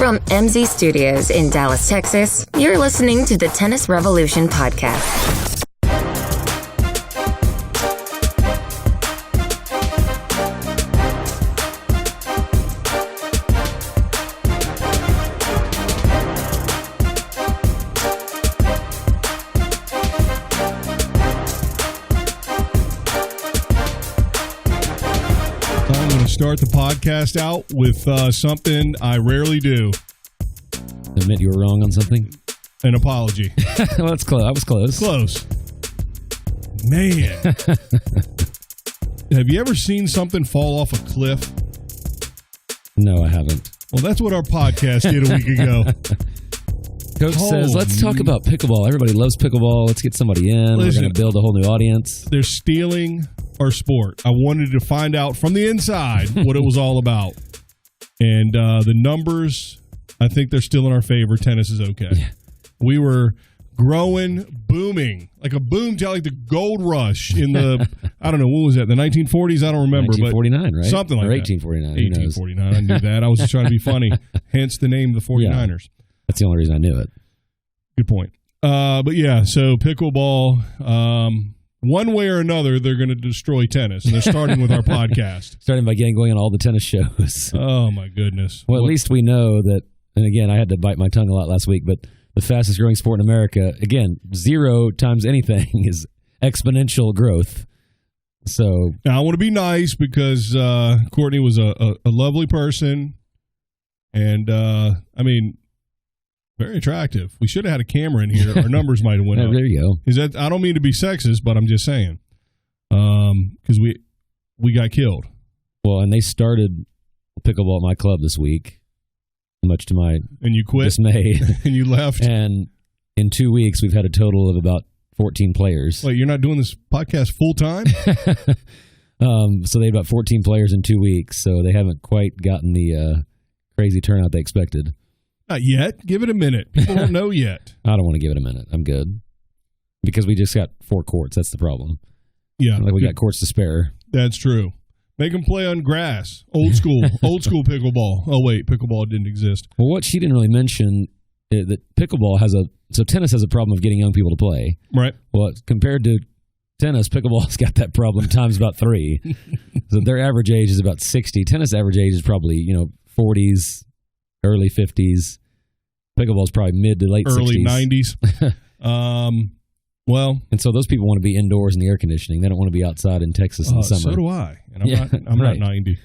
From MZ Studios in Dallas, Texas, you're listening to the Tennis Revolution podcast. Start the podcast out with something I rarely do. Admit you were wrong on something? An apology. Well, that's close. I was close. Close. Man. Have you ever seen something fall off a cliff? No, I haven't. Well, that's what our podcast did a week ago. Coach says, let's talk about pickleball. Everybody loves pickleball. Let's get somebody in. Listen, we're going to build a whole new audience. They're stealing our sport. I wanted to find out from the inside what it was all about. And the numbers, I think they're still in our favor. Tennis is okay. Yeah. We were growing, booming, like a boom, like the gold rush in the, I don't know, what was that, the 1940s? I don't remember. 1949, right? Something like or that. 1849. 1849. I knew that. I was just trying to be funny. Hence the name, the 49ers. Yeah, that's the only reason I knew it. Good point. But yeah, so pickleball, one way or another, they're going to destroy tennis, and they're starting with our podcast. Starting by going on all the tennis shows. Oh, my goodness. Well, at least we know that, and again, I had to bite my tongue a lot last week, but the fastest growing sport in America, again, 0 times anything is exponential growth. So now, I want to be nice because Courtney was a lovely person, and, I mean, very attractive. We should have had a camera in here. Our numbers might have went up. There you go. Is that? I don't mean to be sexist, but I'm just saying. Because we got killed. Well, and they started pickleball at my club this week, much to my and you quit dismay. And you left. And in 2 weeks, we've had a total of about 14 players. Wait, you're not doing this podcast full time? So they had about 14 players in 2 weeks. So they haven't quite gotten the crazy turnout they expected. Not yet. Give it a minute. People don't know yet. I don't want to give it a minute. I'm good. Because we just got 4 courts. That's the problem. Yeah. Like we got courts to spare. That's true. Make them play on grass. Old school. Old school pickleball. Oh, wait. Pickleball didn't exist. Well, what she didn't really mention is that pickleball so tennis has a problem of getting young people to play. Right. Well, compared to tennis, pickleball's got that problem times about 3. So their average age is about 60. Tennis average age is probably, 40s, early 50s. Pickleball is probably mid to late early 60s. 90s. Well, and so those people want to be indoors in the air conditioning. They don't want to be outside in Texas in the summer. So do I. And I'm not 90.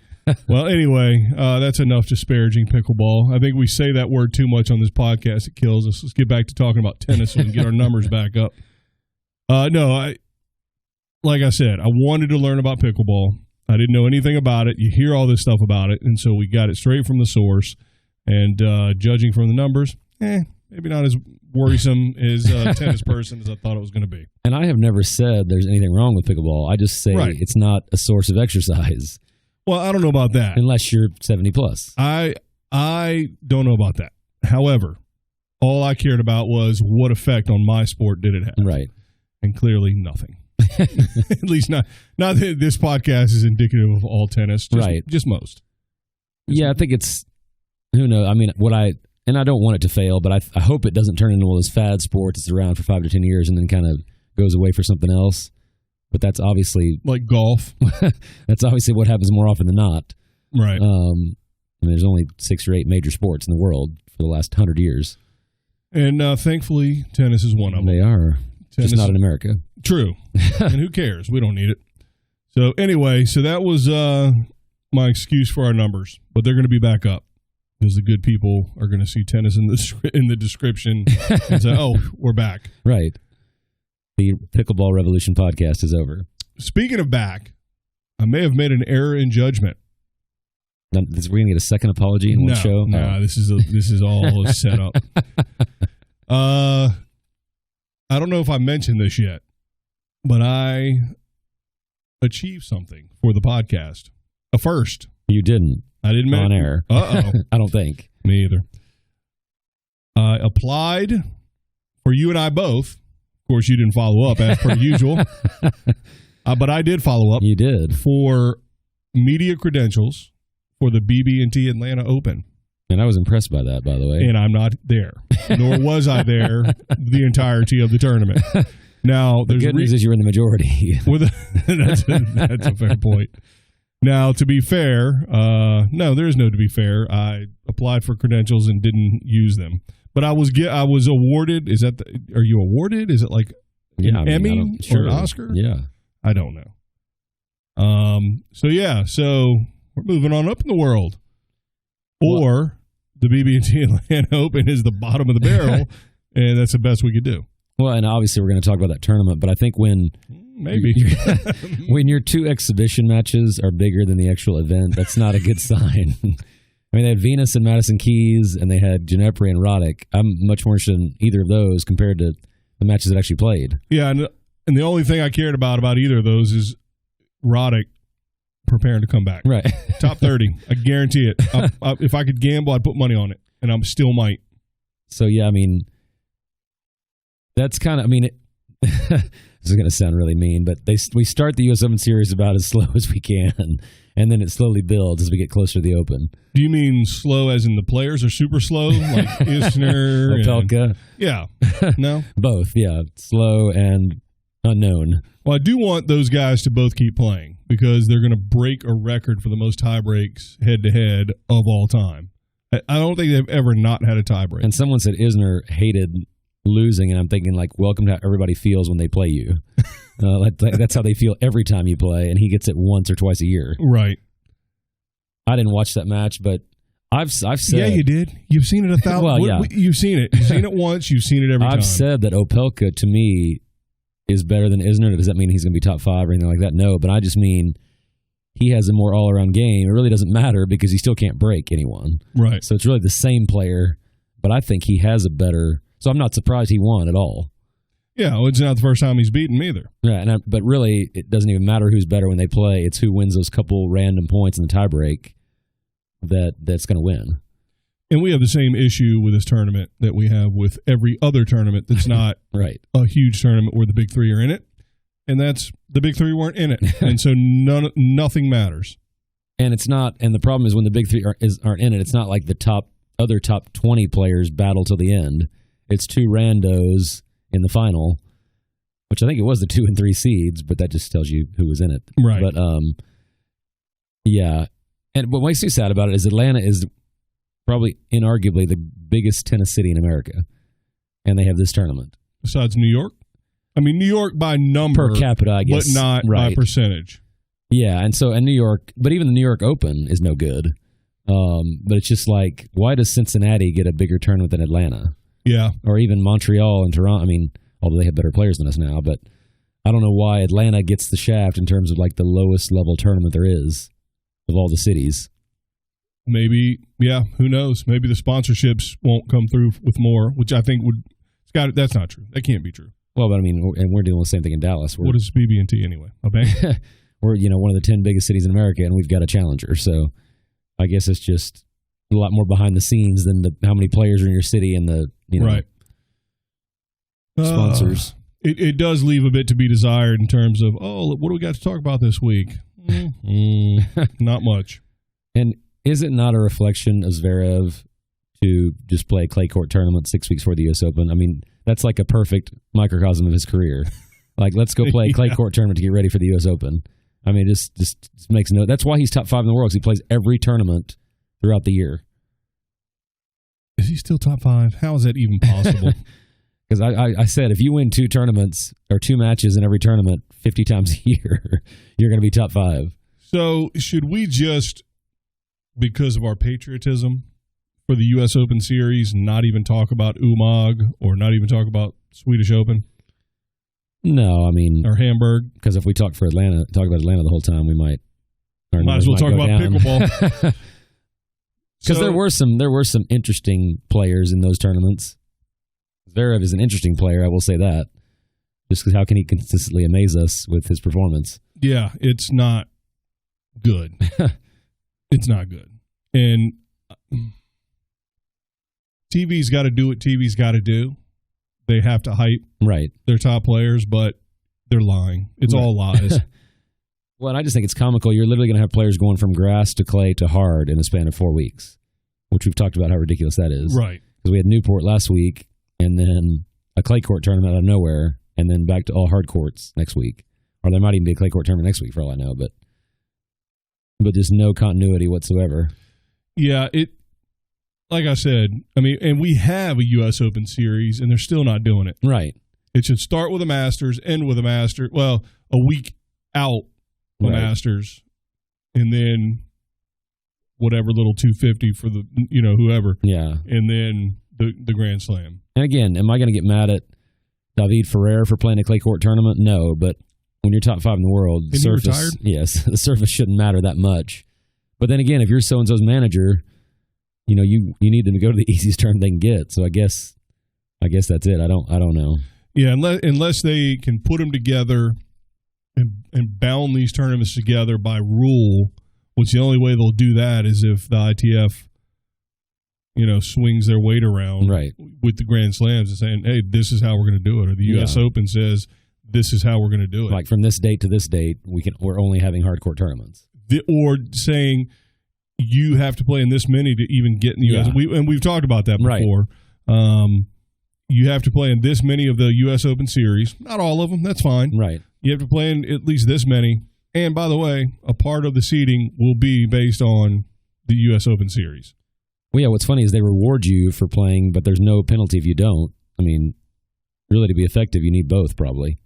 Well, anyway, that's enough disparaging pickleball. I think we say that word too much on this podcast. It kills us. Let's get back to talking about tennis so we can get our numbers back up. Like I said, I wanted to learn about pickleball. I didn't know anything about it. You hear all this stuff about it, and so we got it straight from the source. And judging from the numbers, maybe not as worrisome as a tennis person as I thought it was going to be. And I have never said there's anything wrong with pickleball. I just say It's not a source of exercise. Well, I don't know about that. Unless you're 70 plus. I don't know about that. However, all I cared about was what effect on my sport did it have. Right. And clearly nothing. At least not that this podcast is indicative of all tennis. Just most. Yeah, I think it's, who knows? I mean, and I don't want it to fail, but I hope it doesn't turn into one of those fad sports that's around for 5 to 10 years and then kind of goes away for something else. But that's obviously... Like golf. That's obviously what happens more often than not. Right. There's only 6 or 8 major sports in the world for the last 100 years. And thankfully, tennis is one of them. They are. Tennis, just not in America. True. And who cares? We don't need it. So anyway, that was my excuse for our numbers. But they're going to be back up. Because the good people are going to see tennis in the description and say, oh, we're back. Right. The Pickleball Revolution podcast is over. Speaking of back, I may have made an error in judgment. Now, we're going to get a second apology in one show? No, this is all set up. I don't know if I mentioned this yet, but I achieved something for the podcast. A first. You didn't. I didn't on air. Uh-oh. I don't think. Me either. I applied for you and I both. Of course, you didn't follow up as per usual. But I did follow up. You did. For media credentials for the BB&T Atlanta Open. And I was impressed by that, by the way. And I'm not there, nor was I there the entirety of the tournament. Now, the good news is you're in the majority. That's a fair point. Now, to be fair, no, there is no to be fair. I applied for credentials and didn't use them. But I was awarded. Is that are you awarded? Is it like an Emmy or an Oscar? Yeah, I don't know. So we're moving on up in the world. Or the BB&T Atlanta Open is the bottom of the barrel, and that's the best we could do. Well, and obviously we're going to talk about that tournament, but I think when when your two exhibition matches are bigger than the actual event, that's not a good sign. I mean, they had Venus and Madison Keys, and they had Ginepri and Roddick. I'm much more interested in either of those compared to the matches that actually played. Yeah, and the only thing I cared about either of those is Roddick preparing to come back. Right. Top 30. I guarantee it. If I could gamble, I'd put money on it, and I still might. So, yeah, I mean, that's kind of, this is going to sound really mean, but we start the U.S. Open Series about as slow as we can, and then it slowly builds as we get closer to the Open. Do you mean slow as in the players are super slow, like Isner? Opelka? Yeah. No? Both, yeah. Slow and unknown. Well, I do want those guys to both keep playing because they're going to break a record for the most tie breaks head-to-head of all time. I don't think they've ever not had a tie break. And someone said Isner hated losing, and I'm thinking, like, welcome to how everybody feels when they play you. That's how they feel every time you play, and he gets it once or twice a year. Right. I didn't watch that match, but I've said... Yeah, you did. You've seen it 1,000... Well, yeah. You've seen it. You've seen it once. You've seen it every time. I've said that Opelka, to me, is better than Isner. Does that mean he's going to be top 5 or anything like that? No, but I just mean he has a more all-around game. It really doesn't matter because he still can't break anyone. Right. So it's really the same player, but I think he has a better... So I'm not surprised he won at all. Yeah, well, it's not the first time he's beaten me either. Yeah, but really, it doesn't even matter who's better when they play. It's who wins those couple random points in the tiebreak that's going to win. And we have the same issue with this tournament that we have with every other tournament that's not right. A huge tournament where the big three are in it. And that's the big three weren't in it. And so nothing matters. And it's not. And the problem is when the big three aren't in it, it's not like the other top 20 players battle till the end. It's two randos in the final, which I think it was the 2 and 3 seeds, but that just tells you who was in it. Right. But, yeah. And what makes me sad about it is Atlanta is probably inarguably the biggest tennis city in America, and they have this tournament. Besides New York? I mean, New York by number. Per capita, I guess. But not by percentage. Yeah, and New York, but even the New York Open is no good. But it's just like, why does Cincinnati get a bigger tournament than Atlanta? Yeah. Or even Montreal and Toronto. I mean, although they have better players than us now, but I don't know why Atlanta gets the shaft in terms of like the lowest level tournament there is of all the cities. Maybe, yeah, who knows? Maybe the sponsorships won't come through with more, which I think that's not true. That can't be true. Well, but I mean, and we're doing the same thing in Dallas. What is BB&T anyway? A bank? We're, one of the 10 biggest cities in America, and we've got a challenger. So I guess it's just a lot more behind the scenes than how many players are in your city and the right. Sponsors. It does leave a bit to be desired in terms of, what do we got to talk about this week? Not much. And is it not a reflection of Zverev to just play a clay court tournament 6 weeks before the U.S. Open? I mean, that's like a perfect microcosm of his career. Like, let's go play a clay court tournament to get ready for the U.S. Open. I mean, it just makes no... That's why he's top 5 in the world, because he plays every tournament throughout the year. Is he still top 5? How is that even possible? Because I said, if you win 2 tournaments or 2 matches in every tournament 50 times a year, you're going to be top 5. So should we just, because of our patriotism for the U.S. Open Series, not even talk about Umag or not even talk about Swedish Open? No, I mean... Or Hamburg? Because if we talk about Atlanta the whole time, we might... Might as well talk about pickleball. Because there were some interesting players in those tournaments. Zverev is an interesting player, I will say that. Just because how can he consistently amaze us with his performance? Yeah, it's not good. It's not good. And TV's got to do what TV's got to do. They have to hype their top players, but they're lying. It's all lies. Well, and I just think it's comical. You're literally going to have players going from grass to clay to hard in the span of 4 weeks. which we've talked about how ridiculous that is. Right. Because we had Newport last week, and then a clay court tournament out of nowhere, and then back to all hard courts next week. Or there might even be a clay court tournament next week for all I know, but just no continuity whatsoever. Yeah, like I said, I mean, and we have a U.S. Open series, and they're still not doing it. Right. It should start with a Masters, end with a Masters. Well, a week out the Masters, and then whatever little 250 for the whoever. Yeah. And then the Grand Slam. And again, am I going to get mad at David Ferrer for playing a clay court tournament? No, but when you're top 5 in the world, the surface, retired? Yes, the surface shouldn't matter that much. But then again, if you're so and so's manager, you need them to go to the easiest tournament they can get. So I guess that's it. I don't know. Yeah, unless they can put them together and bound these tournaments together by rule, which the only way they'll do that is if the ITF, swings their weight around with the Grand Slams and saying, hey, this is how we're going to do it. Or the U.S. Open says, this is how we're going to do it. Like from this date to this date, we're only having hard court tournaments. Or saying you have to play in this many to even get in the U.S. We've talked about that before. Right. You have to play in this many of the U.S. Open series. Not all of them. That's fine. Right. You have to play in at least this many. And by the way, a part of the seeding will be based on the U.S. Open series. Well, yeah, what's funny is they reward you for playing, but there's no penalty if you don't. I mean, really to be effective, you need both probably.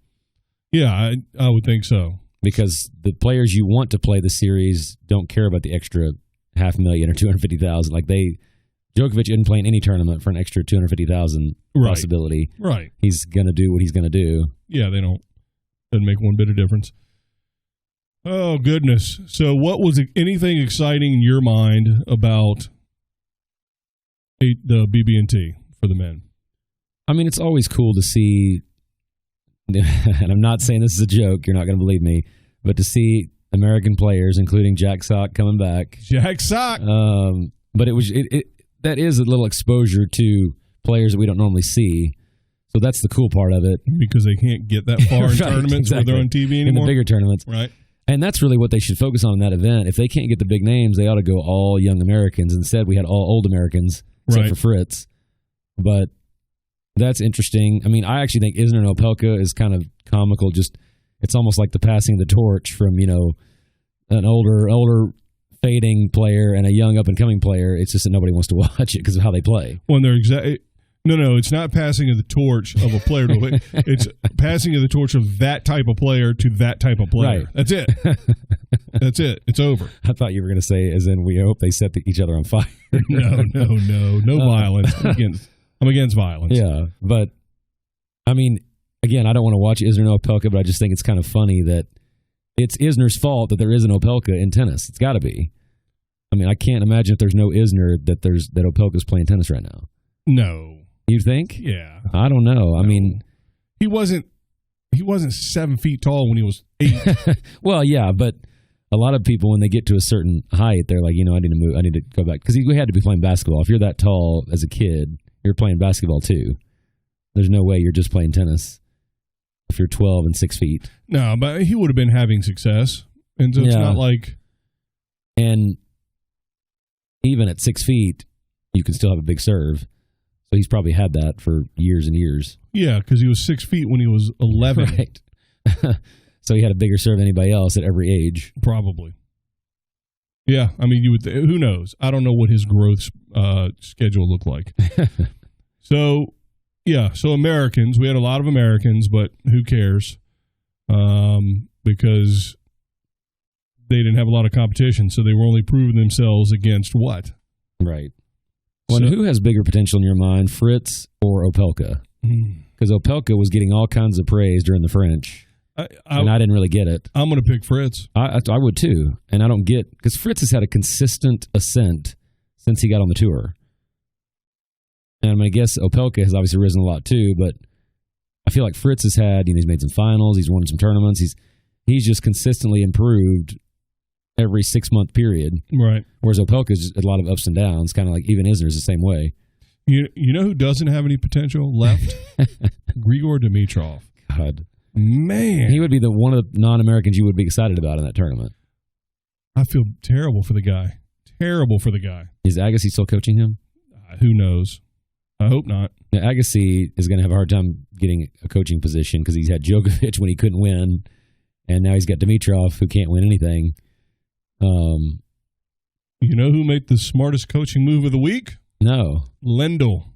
Yeah, I would think so. Because the players you want to play the series don't care about the extra $500,000 or $250,000. Like Djokovic isn't playing any tournament for an extra $250,000 possibility. Right. He's going to do what he's going to do. Yeah, they don't. Doesn't make one bit of difference. Oh, goodness. So what was anything exciting in your mind about the BB&T for the men? I mean, it's always cool to see, and I'm not saying this is a joke, you're not going to believe me, but to see American players, including Jack Sock, coming back. Jack Sock! But that is a little exposure to players that we don't normally see. So that's the cool part of it. Because they can't get that far in tournaments where they're on TV anymore. In the bigger tournaments. Right. And that's really what they should focus on in that event. If they can't get the big names, they ought to go all young Americans. Instead, we had all old Americans, except for Fritz. But that's interesting. I mean, I actually think Isner and Opelka is kind of comical. Just it's almost like the passing of the torch from, an older fading player and a young up-and-coming player. It's just that nobody wants to watch it because of how they play. When they're No, it's not passing of the torch of a player. It's passing of the torch of that type of player to that type of player. Right. That's it. That's it. It's over. I thought you were going to say, as in, we hope they set each other on fire. No violence. I'm against violence. Yeah, but, I mean, again, I don't want to watch Isner and Opelka, but I just think it's kind of funny that it's Isner's fault that there is an Opelka in tennis. It's got to be. I mean, I can't imagine if there's no Isner that Opelka's playing tennis right now. No. You think? Yeah. I don't know. I mean, he wasn't 7 feet tall when he was 8. Well, yeah, but a lot of people, when they get to a certain height, they're like, I need to move. I need to go back. Because we had to be playing basketball. If you're that tall as a kid, you're playing basketball too. There's no way you're just playing tennis if you're 12 and 6 feet. No, but he would have been having success. And so it's not like... And even at 6 feet, you can still have a big serve. So he's probably had that for years and years. Yeah, because he was 6 feet when he was 11. Right. So he had a bigger serve than anybody else at every age. Probably. Yeah, I mean, you would. Who knows? I don't know what his growth schedule looked like. So Americans. We had a lot of Americans, but who cares? Because they didn't have a lot of competition, so they were only proving themselves against what? Right. Well, who has bigger potential in your mind, Fritz or Opelka? Because Opelka was getting all kinds of praise during the French, and I didn't really get it. I'm going to pick Fritz. I would too, and I don't get because Fritz has had a consistent ascent since he got on the tour. And I mean, I guess Opelka has obviously risen a lot too, but I feel like Fritz has had, he's made some finals, he's won some tournaments, he's just consistently improved every 6-month period. Right. Whereas Opelka's just a lot of ups and downs, kind of like even Isner's the same way. You know who doesn't have any potential left? Grigor Dimitrov. God. Man. He would be the one of the non-Americans you would be excited about in that tournament. I feel terrible for the guy. terrible for the guy. Is Agassi still coaching him? Who knows? I hope not. Now, Agassi is going to have a hard time getting a coaching position because he's had Djokovic when he couldn't win, and now he's got Dimitrov who can't win anything. You know who made the smartest coaching move of the week? No. Lendl.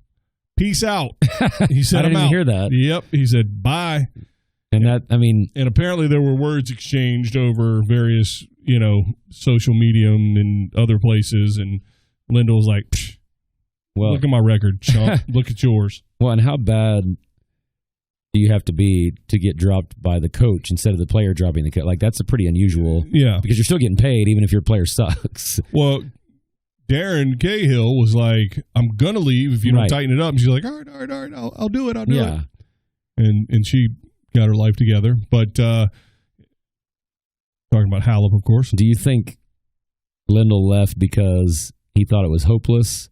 Peace out. He said, I didn't I'm even out. hear that. Yep. He said, bye. And that, I mean, And apparently there were words exchanged over various, social medium and other places. And Lendl was like, Psh, well, look at my record, chump. Look at yours. well, and how bad do you have to be to get dropped by the coach instead of the player dropping the coach? Like, that's a pretty unusual. Yeah. Because you're still getting paid even if your player sucks. Well, Darren Cahill was like, I'm going to leave if you don't Right. tighten it up. And she's like, all right, I'll do it. I'll do Yeah. it. And she got her life together. But talking about Halep, of course. Do you think Lendl left because he thought it was hopeless?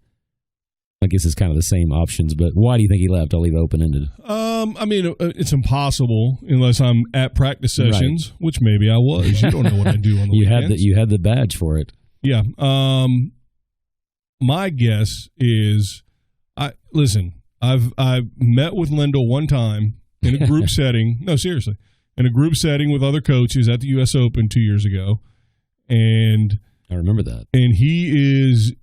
I guess it's kind of the same options, but why do you think he left? I'll leave it open-ended. I mean, it's impossible unless I'm at practice sessions, which maybe I was. You don't know what I do on the weekends. You had the badge for it. Yeah. My guess is, I've met with Lendl one time in a group setting. No, seriously, in a group setting with other coaches at the U.S. Open 2 years ago, and I remember that. And he is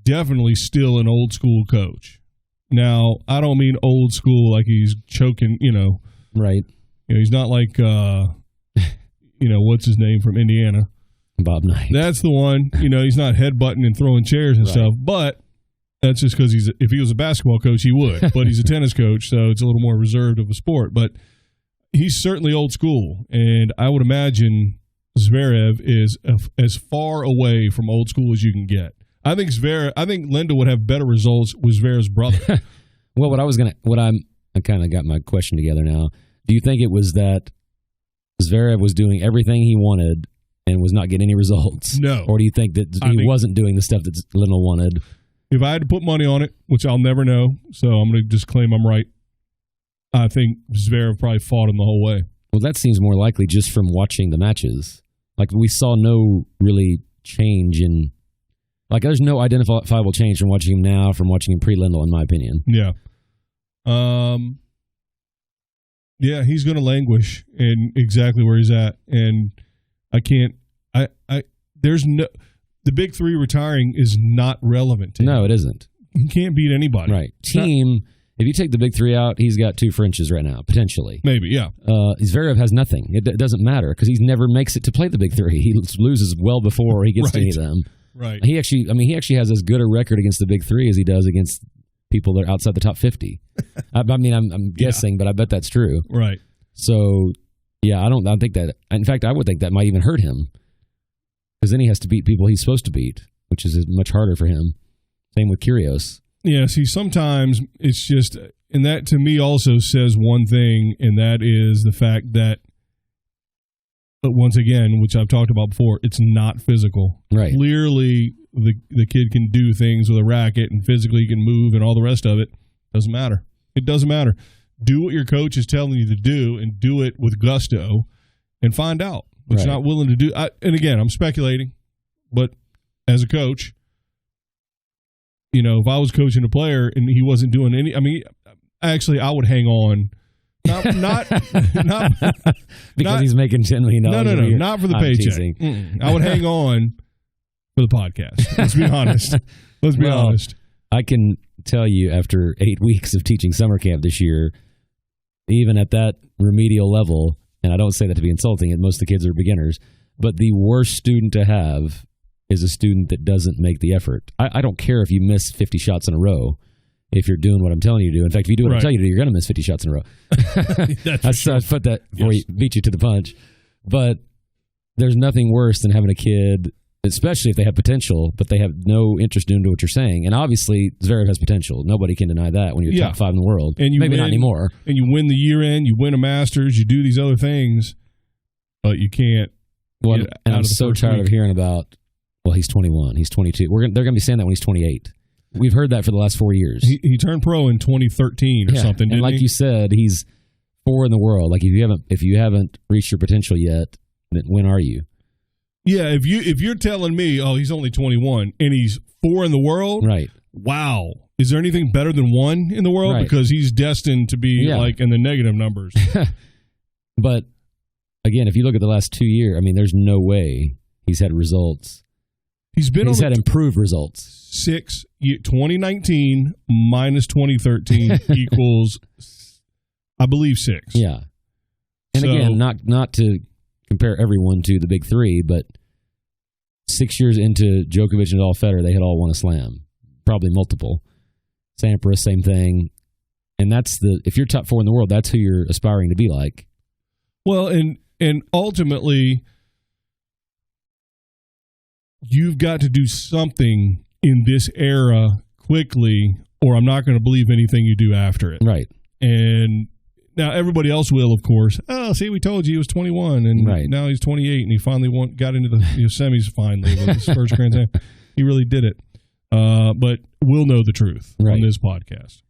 definitely still an old school coach. Now, I don't mean old school like he's choking, Right. He's not like, what's his name from Indiana? Bob Knight. That's the one. He's not headbutting and throwing chairs and stuff, but that's just because if he was a basketball coach, he would. But he's a tennis coach, so it's a little more reserved of a sport. But he's certainly old school, and I would imagine Zverev is as far away from old school as you can get. I think Lendl would have better results with Zverev's brother. Well, I kind of got my question together now. Do you think it was that Zverev was doing everything he wanted and was not getting any results? No. Or do you think that he wasn't doing the stuff that Lendl wanted? If I had to put money on it, which I'll never know, so I'm going to just claim I'm right, I think Zverev probably fought him the whole way. Well, that seems more likely just from watching the matches. Like, we saw no really change in... Like, there's no identifiable change from watching him now from watching him pre-Lendl, in my opinion. Yeah. Yeah, he's going to languish in exactly where he's at. And the big three retiring is not relevant to him. No, it isn't. He can't beat anybody. Right. If you take the big three out, he's got 2 Frenches right now, potentially. Maybe, yeah. Zverev has nothing. It doesn't matter because he never makes it to play the big three. He loses well before he gets to any of them. Right. He actually has as good a record against the big three as he does against people that are outside the top 50. I'm guessing, but I bet that's true. Right. So, yeah, I think that. In fact, I would think that might even hurt him because then he has to beat people he's supposed to beat, which is much harder for him. Same with Kyrgios. Yeah, see, sometimes it's just, and that to me also says one thing, and that is the fact that, but once again, which I've talked about before, it's not physical. Right. Clearly, the kid can do things with a racket and physically can move and all the rest of it. Doesn't matter. It doesn't matter. Do what your coach is telling you to do and do it with gusto and find out. But you're not willing to do. And again, I'm speculating, but as a coach, if I was coaching a player and he wasn't doing actually, I would hang on. Not because he's making $10 million. No, not for the paycheck. I would hang on for the podcast. Let's be honest. Let's be honest. I can tell you after 8 weeks of teaching summer camp this year, even at that remedial level, and I don't say that to be insulting, and most of the kids are beginners, but the worst student to have is a student that doesn't make the effort. I don't care if you miss 50 shots in a row if you're doing what I'm telling you to do. In fact, if you do what I tell you to do, you're going to miss 50 shots in a row. I put that before you beat you to the punch. But there's nothing worse than having a kid, especially if they have potential, but they have no interest in doing what you're saying. And obviously, Zverev has potential. Nobody can deny that when you're top 5 in the world. And maybe not anymore. And you win the year end, you win a Masters, you do these other things, but you can't. Well, and I'm so tired of hearing about, well, he's 21, he's 22. They're going to be saying that when he's 28. We've heard that for the last 4 years. He turned pro in 2013 or something, didn't and like he? you said, he's 4 in the world. Like if you haven't reached your potential yet, then when are you? Yeah, if you're telling me, oh, he's only 21 and he's 4 in the world, Right. wow. Is there anything better than 1 in the world? Right. Because he's destined to be like in the negative numbers. But again, if you look at the last 2 years, I mean, there's no way he's had results. He's had improved results. 2019 minus 2013 equals, I believe, 6. Yeah. And again, not to compare everyone to the big three, but 6 years into Djokovic and Nadal, Federer, they had all won a slam, probably multiple. Sampras, same thing. And if you're top 4 in the world, that's who you're aspiring to be like. Well, and ultimately, you've got to do something in this era quickly, or I'm not going to believe anything you do after it. Right. And now everybody else will, of course. Oh, see, we told you he was 21, and now he's 28, and he finally got into the semis finally with his first Grand Slam. He really did it. But we'll know the truth on this podcast.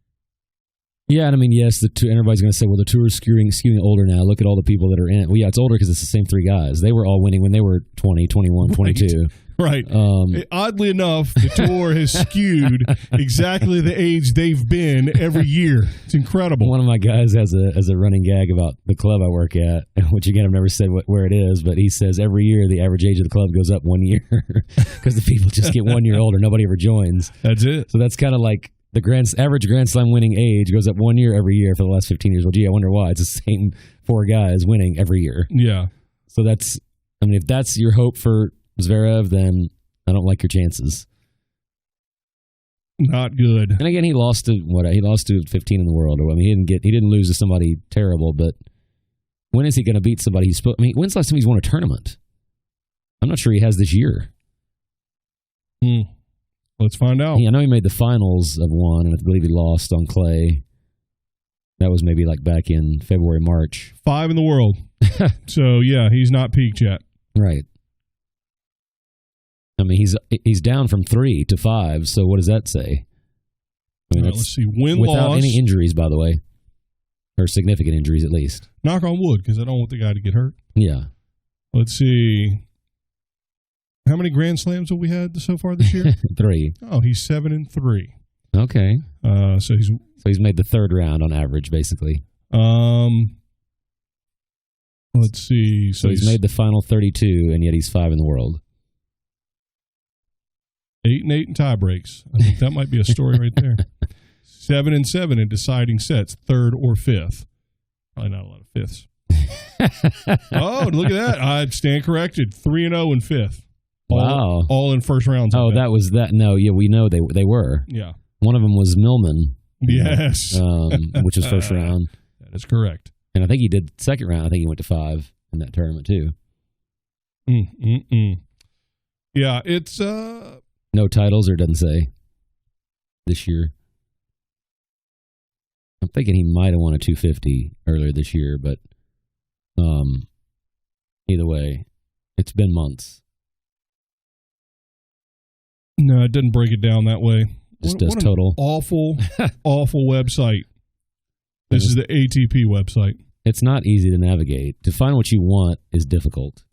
Yeah, and I mean, yes, everybody's going to say, well, the tour is skewing older now. Look at all the people that are in it. Well, yeah, it's older because it's the same 3 guys. They were all winning when they were 20, 21, 22. Right. Oddly enough, the tour has skewed exactly the age they've been every year. It's incredible. One of my guys has a running gag about the club I work at, which again, I've never said where it is, but he says every year the average age of the club goes up 1 year because the people just get 1 year older. Nobody ever joins. That's it. So that's kind of like the average Grand Slam winning age goes up 1 year every year for the last 15 years. Well, gee, I wonder why. It's the same 4 guys winning every year. Yeah. So if that's your hope for Zverev, then I don't like your chances. Not good. And again, he lost to 15 in the world. I mean, he didn't lose to somebody terrible, but when is he going to beat somebody when's the last time he's won a tournament? I'm not sure he has this year. Let's find out. I know he made the finals of one, and I believe he lost on clay. That was maybe like back in February, March. 5 in the world. So, yeah, he's not peaked yet. Right. I mean, he's down from 3 to 5, so what does that say? I mean, let's see. Win-loss. Without any injuries, by the way. Or significant injuries, at least. Knock on wood, because I don't want the guy to get hurt. Yeah. Let's see. How many Grand Slams have we had so far this year? 3. Oh, he's 7-3. Okay. So he's made the 3rd round on average, basically. Let's see. So he's made the final 32, and yet he's 5 in the world. 8-8 in tie breaks. I think that might be a story right there. 7-7 in deciding sets, 3rd or 5th. Probably not a lot of 5ths. Oh, look at that! I stand corrected. 3-0 in 5th. Wow! All in first rounds. Oh, that was that. No, yeah, we know they were. Yeah. One of them was Millman. Yes. Which was first round. That is correct. And I think he did second round. I think he went to 5 in that tournament too. Yeah, it's no titles, or it doesn't say this year. I'm thinking he might have won a 250 earlier this year, but either way, it's been months. No, it doesn't break it down that way. Just does total. Awful website. This is the ATP website. It's not easy to navigate. To find what you want is difficult.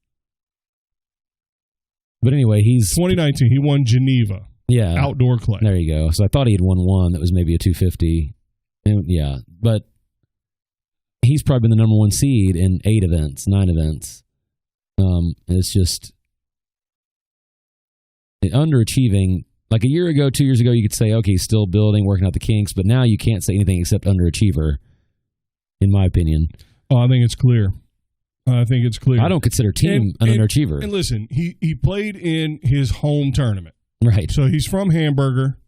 But anyway, 2019. He won Geneva. Yeah. Outdoor clay. There you go. So I thought he had won one that was maybe a 250. And yeah, but he's probably been the number 1 seed in 9 events. And it's just underachieving. Like a year ago, 2 years ago, you could say, okay, he's still building, working out the kinks, but now you can't say anything except underachiever, in my opinion. Oh, I think it's clear. I don't consider Team an underachiever. And listen, he played in his home tournament. Right. So he's from Hamburger.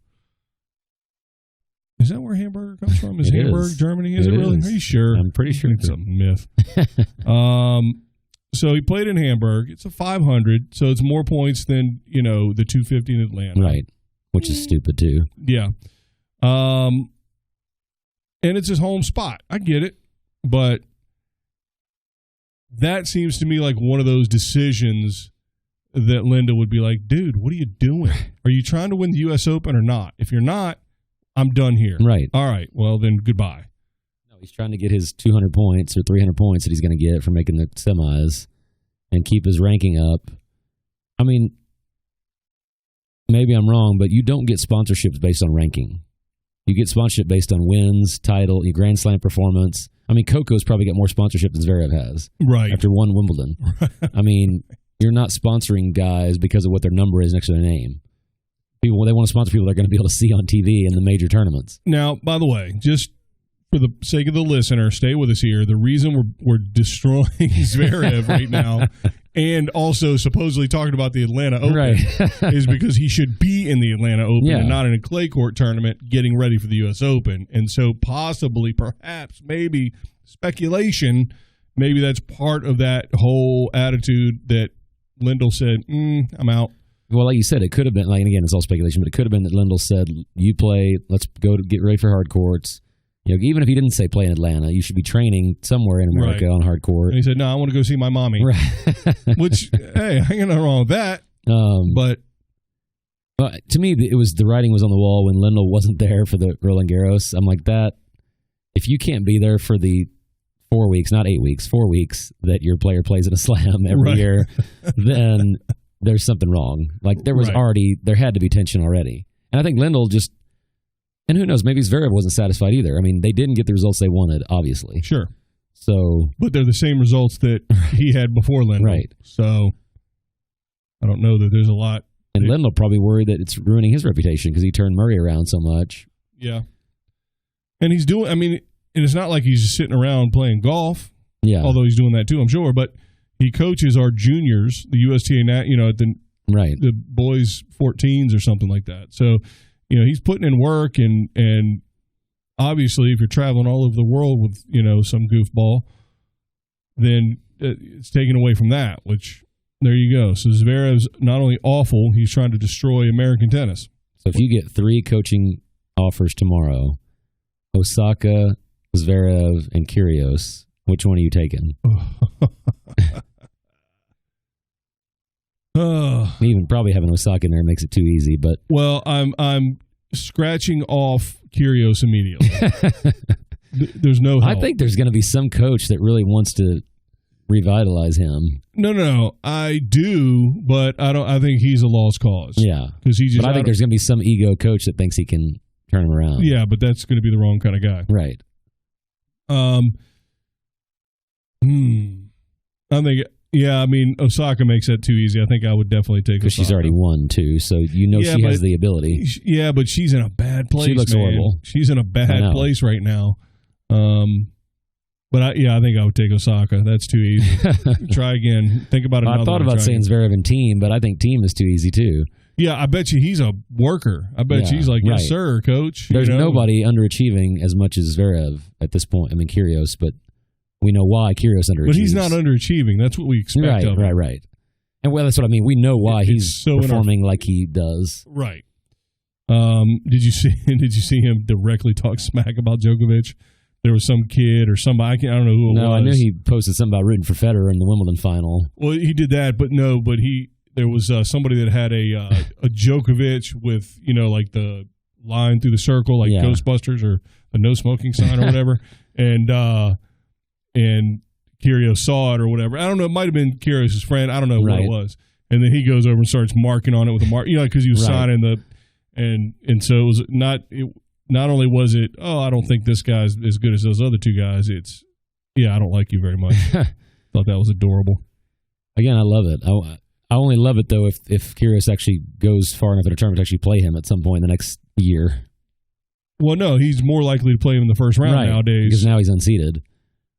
Is that where Hamburger comes from? Is Hamburg, Germany? Is it really? Are you sure? I'm pretty sure. It's a myth. So he played in Hamburg. It's a 500, so it's more points than, the 250 in Atlanta. Right. Which is stupid, too. Yeah. And it's his home spot. I get it. But that seems to me like one of those decisions that Linda would be like, dude, what are you doing? Are you trying to win the U.S. Open or not? If you're not, I'm done here. Right. All right. Well, then goodbye. No, he's trying to get his 200 points or 300 points that he's going to get for making the semis and keep his ranking up. I mean, maybe I'm wrong, but you don't get sponsorships based on ranking. You get sponsorship based on wins, title, your Grand Slam performance. I mean, Coco's probably got more sponsorship than Zverev has. Right. After one Wimbledon. I mean, you're not sponsoring guys because of what their number is next to their name. People, they want to sponsor people they're going to be able to see on TV in the major tournaments. Now, by the way, just for the sake of the listener, stay with us here. The reason we're destroying Zverev right now and also supposedly talking about the Atlanta Open is because he should be in the Atlanta Open and not in a clay court tournament getting ready for the U.S. Open. And so possibly, perhaps, maybe, speculation, maybe that's part of that whole attitude that Lendl said, I'm out. Well, like you said, it could have been, like, and again, it's all speculation, but it could have been that Lendl said, you play, let's go to get ready for hard courts. You know, even if he didn't say play in Atlanta, you should be training somewhere in America on hard court. And he said, no, I want to go see my mommy. Right. Which, hey, I ain't nothing wrong with that. But to me, it was the writing was on the wall when Lendl wasn't there for the Roland Garros. I'm like, that, if you can't be there for the 4 weeks, not 8 weeks, 4 weeks that your player plays in a slam every year, then there's something wrong. Like, there was there had to be tension already. And I think Lendl just, and who knows, maybe Zverev wasn't satisfied either. I mean, they didn't get the results they wanted, obviously. Sure. So, but they're the same results that he had before Lendl. Right. So, I don't know that there's a lot. And Lendl probably worried that it's ruining his reputation because he turned Murray around so much. Yeah. And he's doing, I mean, and it's not like he's just sitting around playing golf. Yeah. Although he's doing that too, I'm sure. But he coaches our juniors, the USTA, you know, at the boys 14s or something like that. So, you know, he's putting in work, and obviously if you're traveling all over the world with, you know, some goofball, then it's taken away from that, which there you go. So Zverev's not only awful, he's trying to destroy American tennis. So if you get 3 coaching offers tomorrow, Osaka, Zverev, and Kyrgios, which one are you taking? Even probably having Osaka in there makes it too easy, but well, I'm scratching off Kyrgios immediately. There's no help. I think there's going to be some coach that really wants to revitalize him. No, I do, but I don't. I think he's a lost cause. Yeah, because he just. But I think there's going to be some ego coach that thinks he can turn him around. Yeah, but that's going to be the wrong kind of guy. Right. I think. Yeah, I mean, Osaka makes that too easy. I think I would definitely take Osaka. Because she's already won, too, so you know she has the ability. Yeah, but she's in a bad place, She looks horrible. She's in a bad place right now. But I think I would take Osaka. That's too easy. Try again. Think about another one. I thought about saying Zverev and Team, but I think Team is too easy, too. Yeah, I bet you he's a worker. I bet she's like, yes, sir, coach. There's nobody underachieving as much as Zverev at this point. I mean, Kyrgios, but we know why Kyrgios underachieves. But he's not underachieving. That's what we expect of him. Right. And well, that's what I mean. We know why he's so performing like he does. Right. Did you see him directly talk smack about Djokovic? There was some kid or somebody. I don't know who it was. No, I knew he posted something about rooting for Federer in the Wimbledon final. Well, he did that, but there was somebody that had a Djokovic with, you know, like the line through the circle, like Ghostbusters or the no smoking sign or whatever, and Kyrgios saw it or whatever. I don't know. It might have been Kyrgios' friend. I don't know what it was. And then he goes over and starts marking on it with a mark, you know, because he was signing and so it was not only was it, I don't think this guy's as good as those other two guys. It's, I don't like you very much. Thought that was adorable. Again, I love it. I only love it, though, if Kyrgios actually goes far enough in a tournament to actually play him at some point in the next year. Well, no, he's more likely to play him in the first round nowadays. Because now he's unseeded.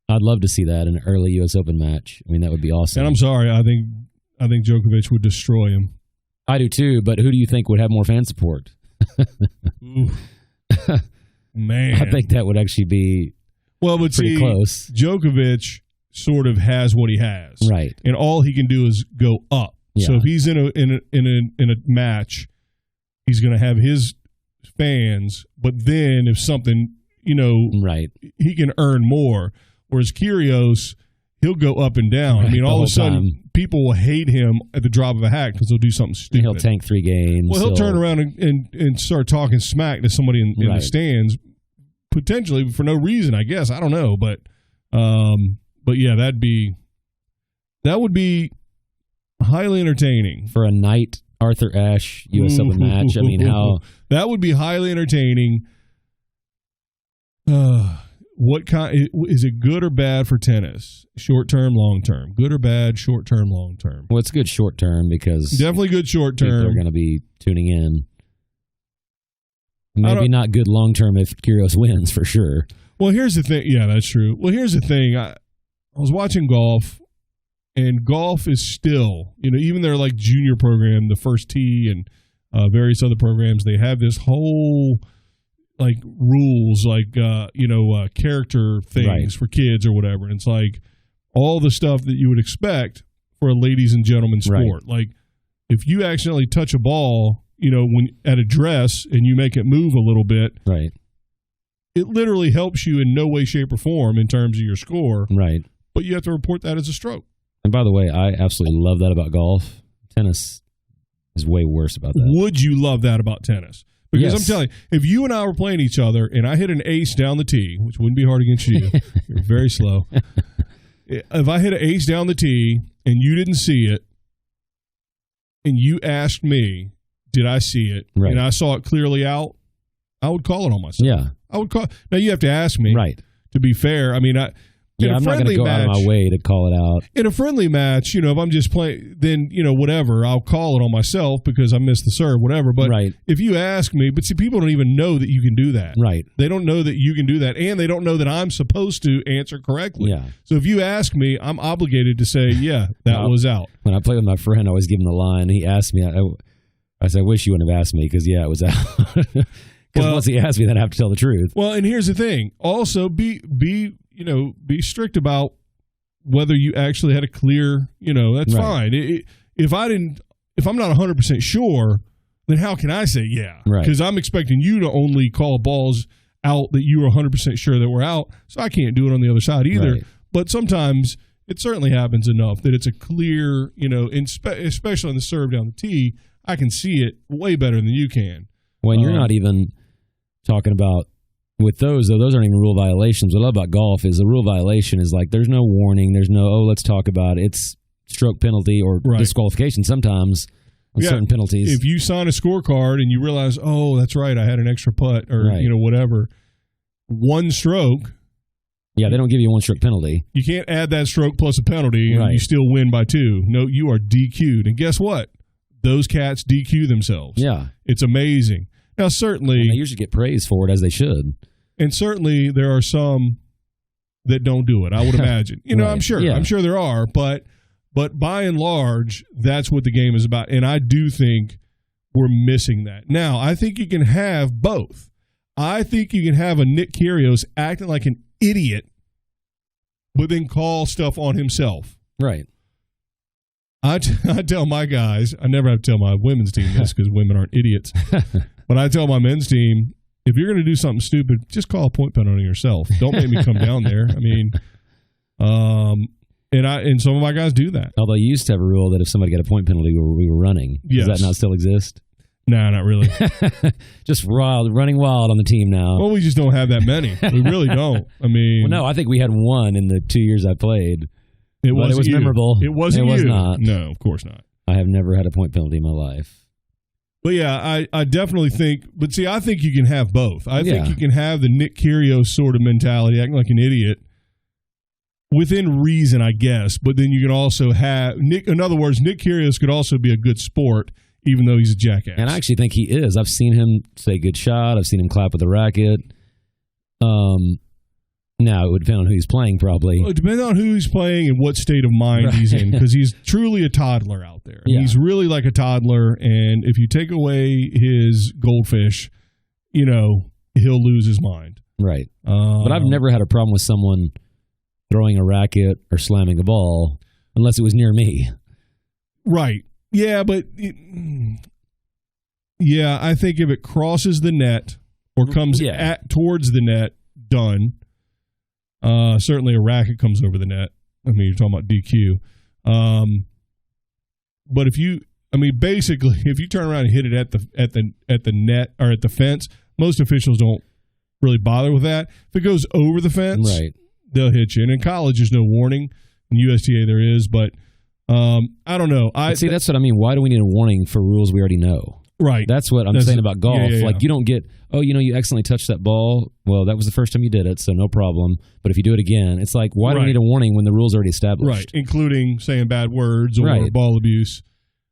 I'd love to see that in an early U.S. Open match. I mean, that would be awesome. And I'm sorry, I think Djokovic would destroy him. I do too, but who do you think would have more fan support? Man. I think that would actually be pretty close. Djokovic sort of has what he has. Right. And all he can do is go up. Yeah. So if he's in a match, he's going to have his fans, but then if something, you know, he can earn more. Whereas Kyrgios, he'll go up and down. Right, I mean, all of a sudden, people will hate him at the drop of a hat because he'll do something stupid. He'll tank 3 games. Well, he'll turn around and start talking smack to somebody in the stands, potentially for no reason, I guess. I don't know, but yeah, that would be Highly entertaining. For a night Arthur Ashe U.S. Open match, I mean, how... That would be highly entertaining. What kind is it good or bad for tennis? Short term, long term. Good or bad? Short term, long term. Well, it's good short term because definitely good short term. People are going to be tuning in. Maybe not good long term if Kyrgios wins for sure. Well, here's the thing. Yeah, that's true. Well, here's the thing. I was watching golf, and golf is still, even their like junior program, the First Tee, and various other programs. They have this whole like rules, like character things for kids or whatever. And it's like all the stuff that you would expect for a ladies and gentlemen sport. Right. Like if you accidentally touch a ball, when at a dress and you make it move a little bit, right, it literally helps you in no way, shape, or form in terms of your score. Right. But you have to report that as a stroke. And by the way, I absolutely love that about golf. Tennis is way worse about that. Would you love that about tennis? Because Yes. I'm telling you, if you and I were playing each other and I hit an ace down the tee, which wouldn't be hard against you, you're very slow. If I hit an ace down the tee and you didn't see it, and you asked me, did I see it, Right. and I saw it clearly out, I would call it on myself. Yeah. I would call. Now you have to ask me. Right. To be fair, I mean, in a I'm not going to friendly go out of match- my way to call it out. In a friendly match, if I'm just playing, then, whatever, I'll call it on myself because I missed the serve, whatever. But Right. if you ask me, but see, people don't even know that you can do that. Right. They don't know that you can do that, and they don't know that I'm supposed to answer correctly. Yeah. So if you ask me, I'm obligated to say, yeah, that Well, was out. When I play with my friend, I always give him the line. He asked me, I said, I wish you wouldn't have asked me because, yeah, it was out. Because once he asked me, then I have to tell the truth. Well, and here's the thing. Also, be strict about whether you actually had a clear, that's Right. fine. If I'm not 100% sure, then how can I say yeah? Right. Because I'm expecting you to only call balls out that you were 100% sure that were out, so I can't do it on the other side either. Right. But sometimes it certainly happens enough that it's a clear, especially on the serve down the tee, I can see it way better than you can. When you're not even talking about with those, though, those aren't even rule violations. What I love about golf is a rule violation is like there's no warning, there's no, let's talk about it. It's stroke penalty or Right. disqualification sometimes on certain penalties. If you sign a scorecard and you realize, oh, that's right, I had an extra putt or, Right. whatever, one stroke, yeah, they don't give you a one stroke penalty. you can't add that stroke plus a penalty and Right. you still win by 2. No, you are DQ'd. And guess what? Those cats DQ themselves. Yeah. It's amazing. Now, certainly, And they usually get praised for it as they should. and certainly there are some that don't do it, I would imagine. Right. I'm sure. Yeah. I'm sure there are, but by and large, that's what the game is about. And I do think we're missing that. Now, I think you can have both. I think you can have a Nick Kyrgios acting like an idiot, but then call stuff on himself. Right. I tell my guys, I never have to tell my women's team this because women aren't idiots, but I tell my men's team, if you're going to do something stupid, just call a point penalty yourself. Don't make me come down there. I mean, and some of my guys do that. Although you used to have a rule that if somebody got a point penalty, we were running. Yes. Does that not still exist? No, not really. Just running wild on the team now. Well, we just don't have that many. We really don't. I mean, Well, no, I think we had one in the 2 years I played. it was wasn't you. memorable. It wasn't It was you. not. No, of course not. I have never had a point penalty in my life. But yeah, I definitely think. But see, I think you can have both. I think Yeah. you can have the Nick Kyrgios sort of mentality, acting like an idiot, within reason, I guess. But then you can also have Nick. In other words, Nick Kyrgios could also be a good sport, even though he's a jackass. And I actually think he is. I've seen him say good shot. I've seen him clap with the racket. Now, it would depend on who he's playing, probably. Well, it depends on who he's playing and what state of mind he's in, because he's truly a toddler out there. Yeah. He's really like a toddler, and if you take away his goldfish, he'll lose his mind. Right. But I've never had a problem with someone throwing a racket or slamming a ball unless it was near me. Right. Yeah, but I think if it crosses the net or comes towards the net, done. Certainly a racket comes over the net. I mean, you're talking about DQ. But basically, if you turn around and hit it at the net or at the fence, most officials don't really bother with that. If it goes over the fence, Right. they'll hit you. And in college, there's no warning. In USTA, there is, but I don't know. See, that's what I mean. Why do we need a warning for rules we already know? Right. That's what I'm saying about golf. Yeah. Like, you don't get, you accidentally touched that ball. Well, that was the first time you did it, so no problem. But if you do it again, it's like, why do we need a warning when the rule's already established? Right, including saying bad words or ball abuse.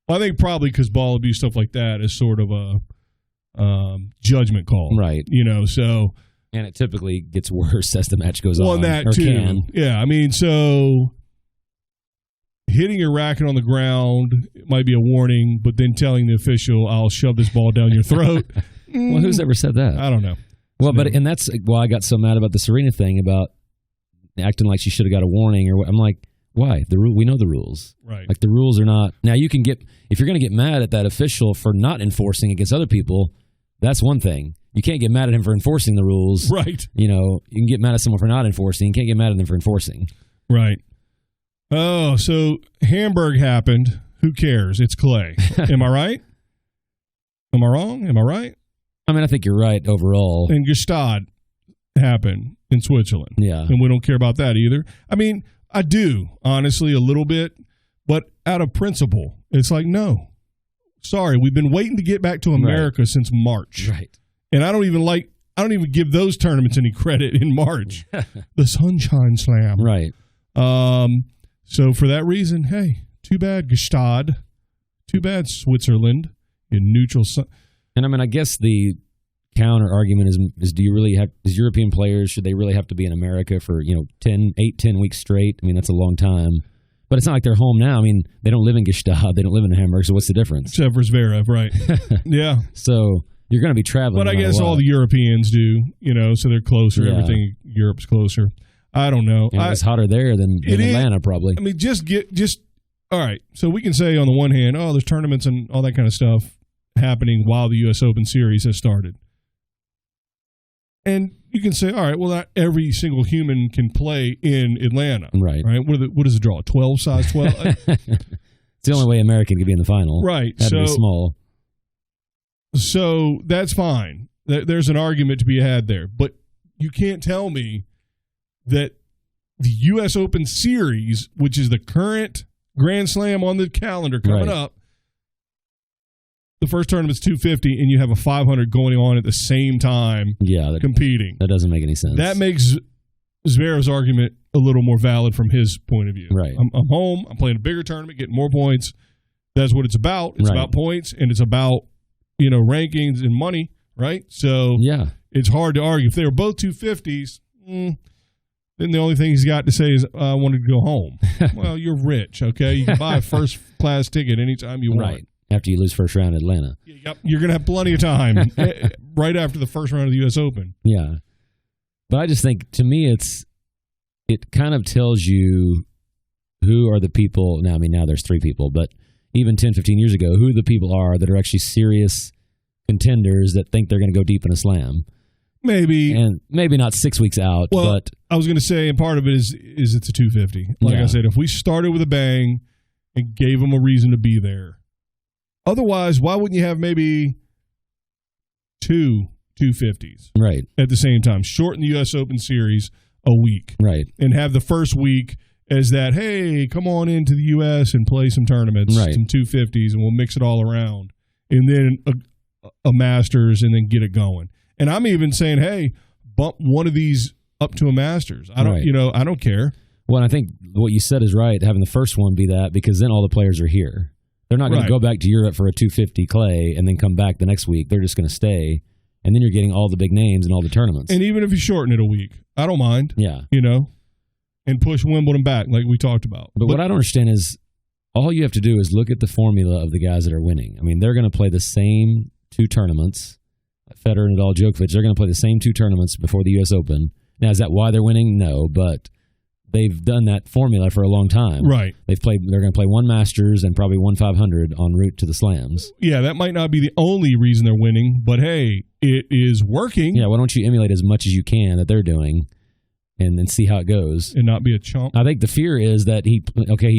Well, I think probably because ball abuse, stuff like that, is sort of a judgment call. Right. So... And it typically gets worse as the match goes on. Well, that too. Can. Yeah, I mean, so hitting your racket on the ground might be a warning, but then telling the official, I'll shove this ball down your throat. Well, who's ever said that? I don't know. Well, and that's why I got so mad about the Serena thing about acting like she should have got a warning. I'm like, why? We know the rules. Right. Like, the rules are not. Now, you can if you're going to get mad at that official for not enforcing against other people, that's one thing. You can't get mad at him for enforcing the rules. Right. You can get mad at someone for not enforcing. You can't get mad at them for enforcing. Right. Oh, so Hamburg happened. Who cares? It's clay. Am I right? Am I wrong? Am I right? I mean, I think you're right overall. And Gstaad happened in Switzerland. Yeah. And we don't care about that either. I mean, I do, honestly, a little bit. But out of principle, it's like, no. Sorry, we've been waiting to get back to America since March. Right. And I don't even give those tournaments any credit in March. The Sunshine Slam. Right. So for that reason, hey, too bad Gstaad. Too bad Switzerland in neutral. And I mean, I guess the counter argument is do you really have, as European players, should they really have to be in America for, 10 weeks straight? I mean, that's a long time. But it's not like they're home now. I mean, they don't live in Gstaad. They don't live in Hamburg. So what's the difference? Except for Zverev, right. Yeah. So you're going to be traveling. But I guess all the Europeans do, so they're closer. Yeah. Everything Europe's closer. I don't know. It's hotter there than Atlanta, probably. I mean, all right. So we can say on the one hand, there's tournaments and all that kind of stuff happening while the U.S. Open Series has started. And you can say, all right, well, not every single human can play in Atlanta. Right. What is the draw? 12, size 12? It's the only way American could be in the final. Right. That'd be small. So that's fine. There's an argument to be had there. But you can't tell me that the U.S. Open Series, which is the current Grand Slam on the calendar coming up, the first tournament's 250, and you have a 500 going on at the same time competing. That doesn't make any sense. That makes Zverev's argument a little more valid from his point of view. Right. I'm home. I'm playing a bigger tournament, getting more points. That's what it's about. It's about points, and it's about rankings and money, right? So it's hard to argue. If they were both 250s, then the only thing he's got to say is, I wanted to go home. Well, you're rich, okay? You can buy a first-class ticket anytime you want. Right. After you lose first round in Atlanta. Yep. You're going to have plenty of time right after the first round of the U.S. Open. Yeah. But I just think, to me, it kind of tells you who are the people. Now there's 3 people, but even 10, 15 years ago, who the people are that are actually serious contenders that think they're going to go deep in a slam. Maybe. And maybe not 6 weeks out. Well, but I was going to say, and part of it is it's a 250. Like I said, if we started with a bang and gave them a reason to be there. Otherwise, why wouldn't you have maybe 2 250s at the same time? Shorten the U.S. Open Series a week. Right. And have the first week as that, hey, come on into the U.S. and play some tournaments, some 250s, and we'll mix it all around. And then a Masters, and then get it going. And I'm even saying, hey, bump one of these up to a Masters. I don't care. Well, and I think what you said is right, having the first one be that, because then all the players are here. They're not going to go back to Europe for a 250 clay and then come back the next week. They're just going to stay. And then you're getting all the big names in all the tournaments. And even if you shorten it a week, I don't mind. Yeah. And push Wimbledon back like we talked about. But what I don't understand is all you have to do is look at the formula of the guys that are winning. I mean, they're going to play the same 2 tournaments. Federer, Nadal, Djokovic, they're going to play the same 2 tournaments before the U.S. Open. Now, is that why they're winning? No, but they've done that formula for a long time. Right. They're going to play 1 Masters and probably 1 500 en route to the Slams. Yeah, that might not be the only reason they're winning, but hey, it is working. Yeah, why don't you emulate as much as you can that they're doing and then see how it goes. And not be a chump. I think the fear is that he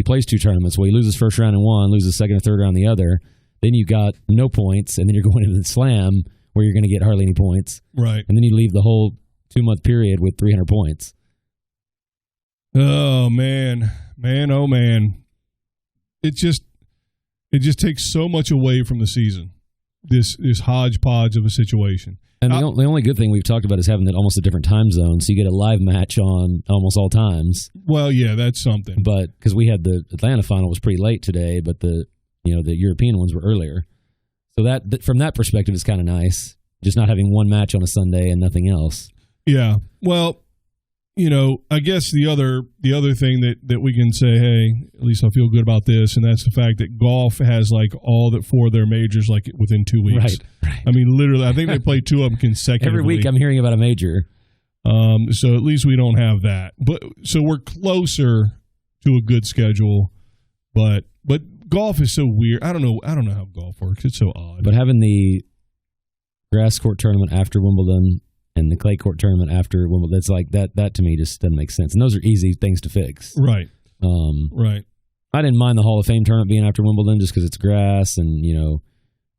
plays 2 tournaments. Well, he loses first round in one, loses second or third round in the other. Then you got no points, and then you're going into the Slam where you're going to get hardly any points. Right. And then you leave the whole 2-month period with 300 points. Oh, man. Man, oh, man. it just takes so much away from the season. This hodgepodge of a situation. And the only good thing we've talked about is having almost a different time zone, so you get a live match on almost all times. Well, yeah, that's something. But because we had the Atlanta final was pretty late today, but the European ones were earlier. So that from that perspective, it's kind of nice, just not having one match on a Sunday and nothing else. Yeah. Well, I guess the other thing that we can say, hey, at least I feel good about this, and that's the fact that golf has like all that 4 of their majors like within 2 weeks. Right. I mean, literally, I think they play 2 of them consecutively. Every week I'm hearing about a major. So at least we don't have that. But so we're closer to a good schedule, but golf is so weird. I don't know how golf works. It's so odd. But having the grass court tournament after Wimbledon and the clay court tournament after Wimbledon, it's like that to me just doesn't make sense. And those are easy things to fix. Right. Right. I didn't mind the Hall of Fame tournament being after Wimbledon just because it's grass and,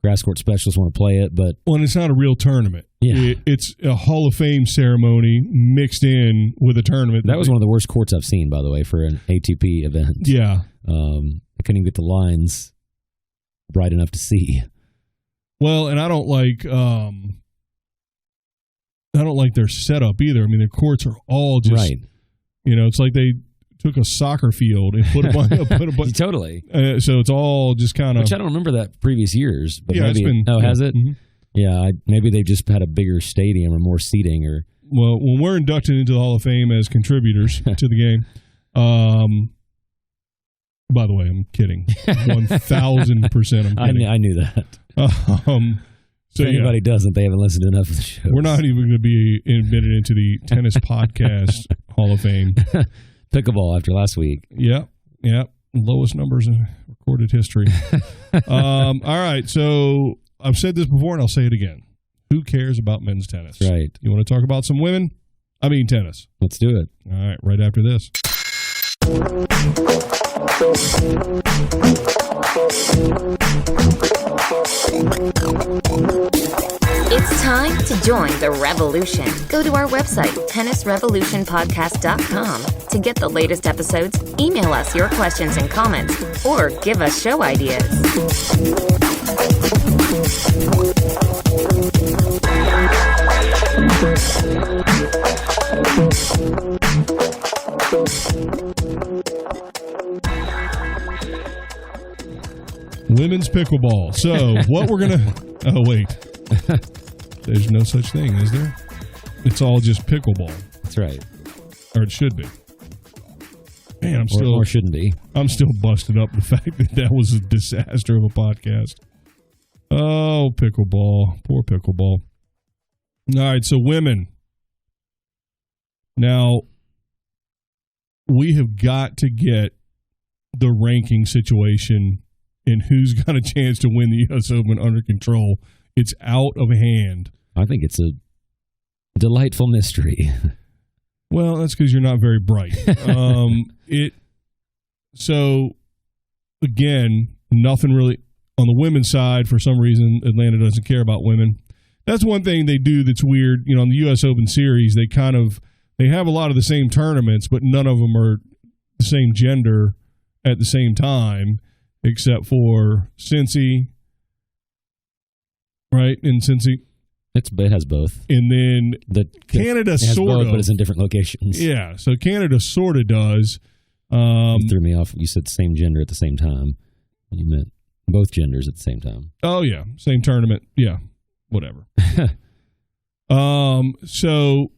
grass court specialists want to play it. But and it's not a real tournament. Yeah. It's a Hall of Fame ceremony mixed in with a tournament. That was one of the worst courts I've seen, by the way, for an ATP event. Yeah. I couldn't even get the lines bright enough to see. Well, and I don't like their setup either. I mean, their courts are all just right. It's like they took a soccer field and put a bunch. Totally. So it's all just kind of. Which I don't remember that previous years, but yeah, maybe. It's been, has it? Mm-hmm. Yeah, maybe they just had a bigger stadium or more seating, or. Well, when we're inducted into the Hall of Fame as contributors to the game, by the way, I'm kidding. 1,000% I'm kidding. I knew that. So if anybody doesn't, they haven't listened to enough of the show. We're not even going to be admitted into the Tennis Podcast Hall of Fame. Pickleball after last week. Yeah. Lowest numbers in recorded history. All right. So I've said this before and I'll say it again. Who cares about men's tennis? That's right. You want to talk about some women? I mean tennis. Let's do it. All right. Right after this. It's time to join the revolution. Go to our website, tennisrevolutionpodcast.com, to get the latest episodes, email us your questions and comments, or give us show ideas. Women's pickleball. So what we're going to... Oh, wait. There's no such thing, is there? It's all just pickleball. That's right. Or it should be. Man, I'm still... Or shouldn't be. I'm still busted up the fact that was a disaster of a podcast. Oh, pickleball. Poor pickleball. All right, so women. Now, we have got to get the ranking situation and who's got a chance to win the U.S. Open under control. It's out of hand. I think it's a delightful mystery. Well, that's because you're not very bright. So, again, nothing really on the women's side. For some reason, Atlanta doesn't care about women. That's one thing they do that's weird. On the U.S. Open Series, they have a lot of the same tournaments, but none of them are the same gender at the same time, except for Cincy, right? And Cincy. It has both. And then Canada has sort both, of. But it's in different locations. Yeah, so Canada sort of does. You threw me off. You said same gender at the same time. You meant both genders at the same time. Oh, yeah. Same tournament. Yeah. Whatever. So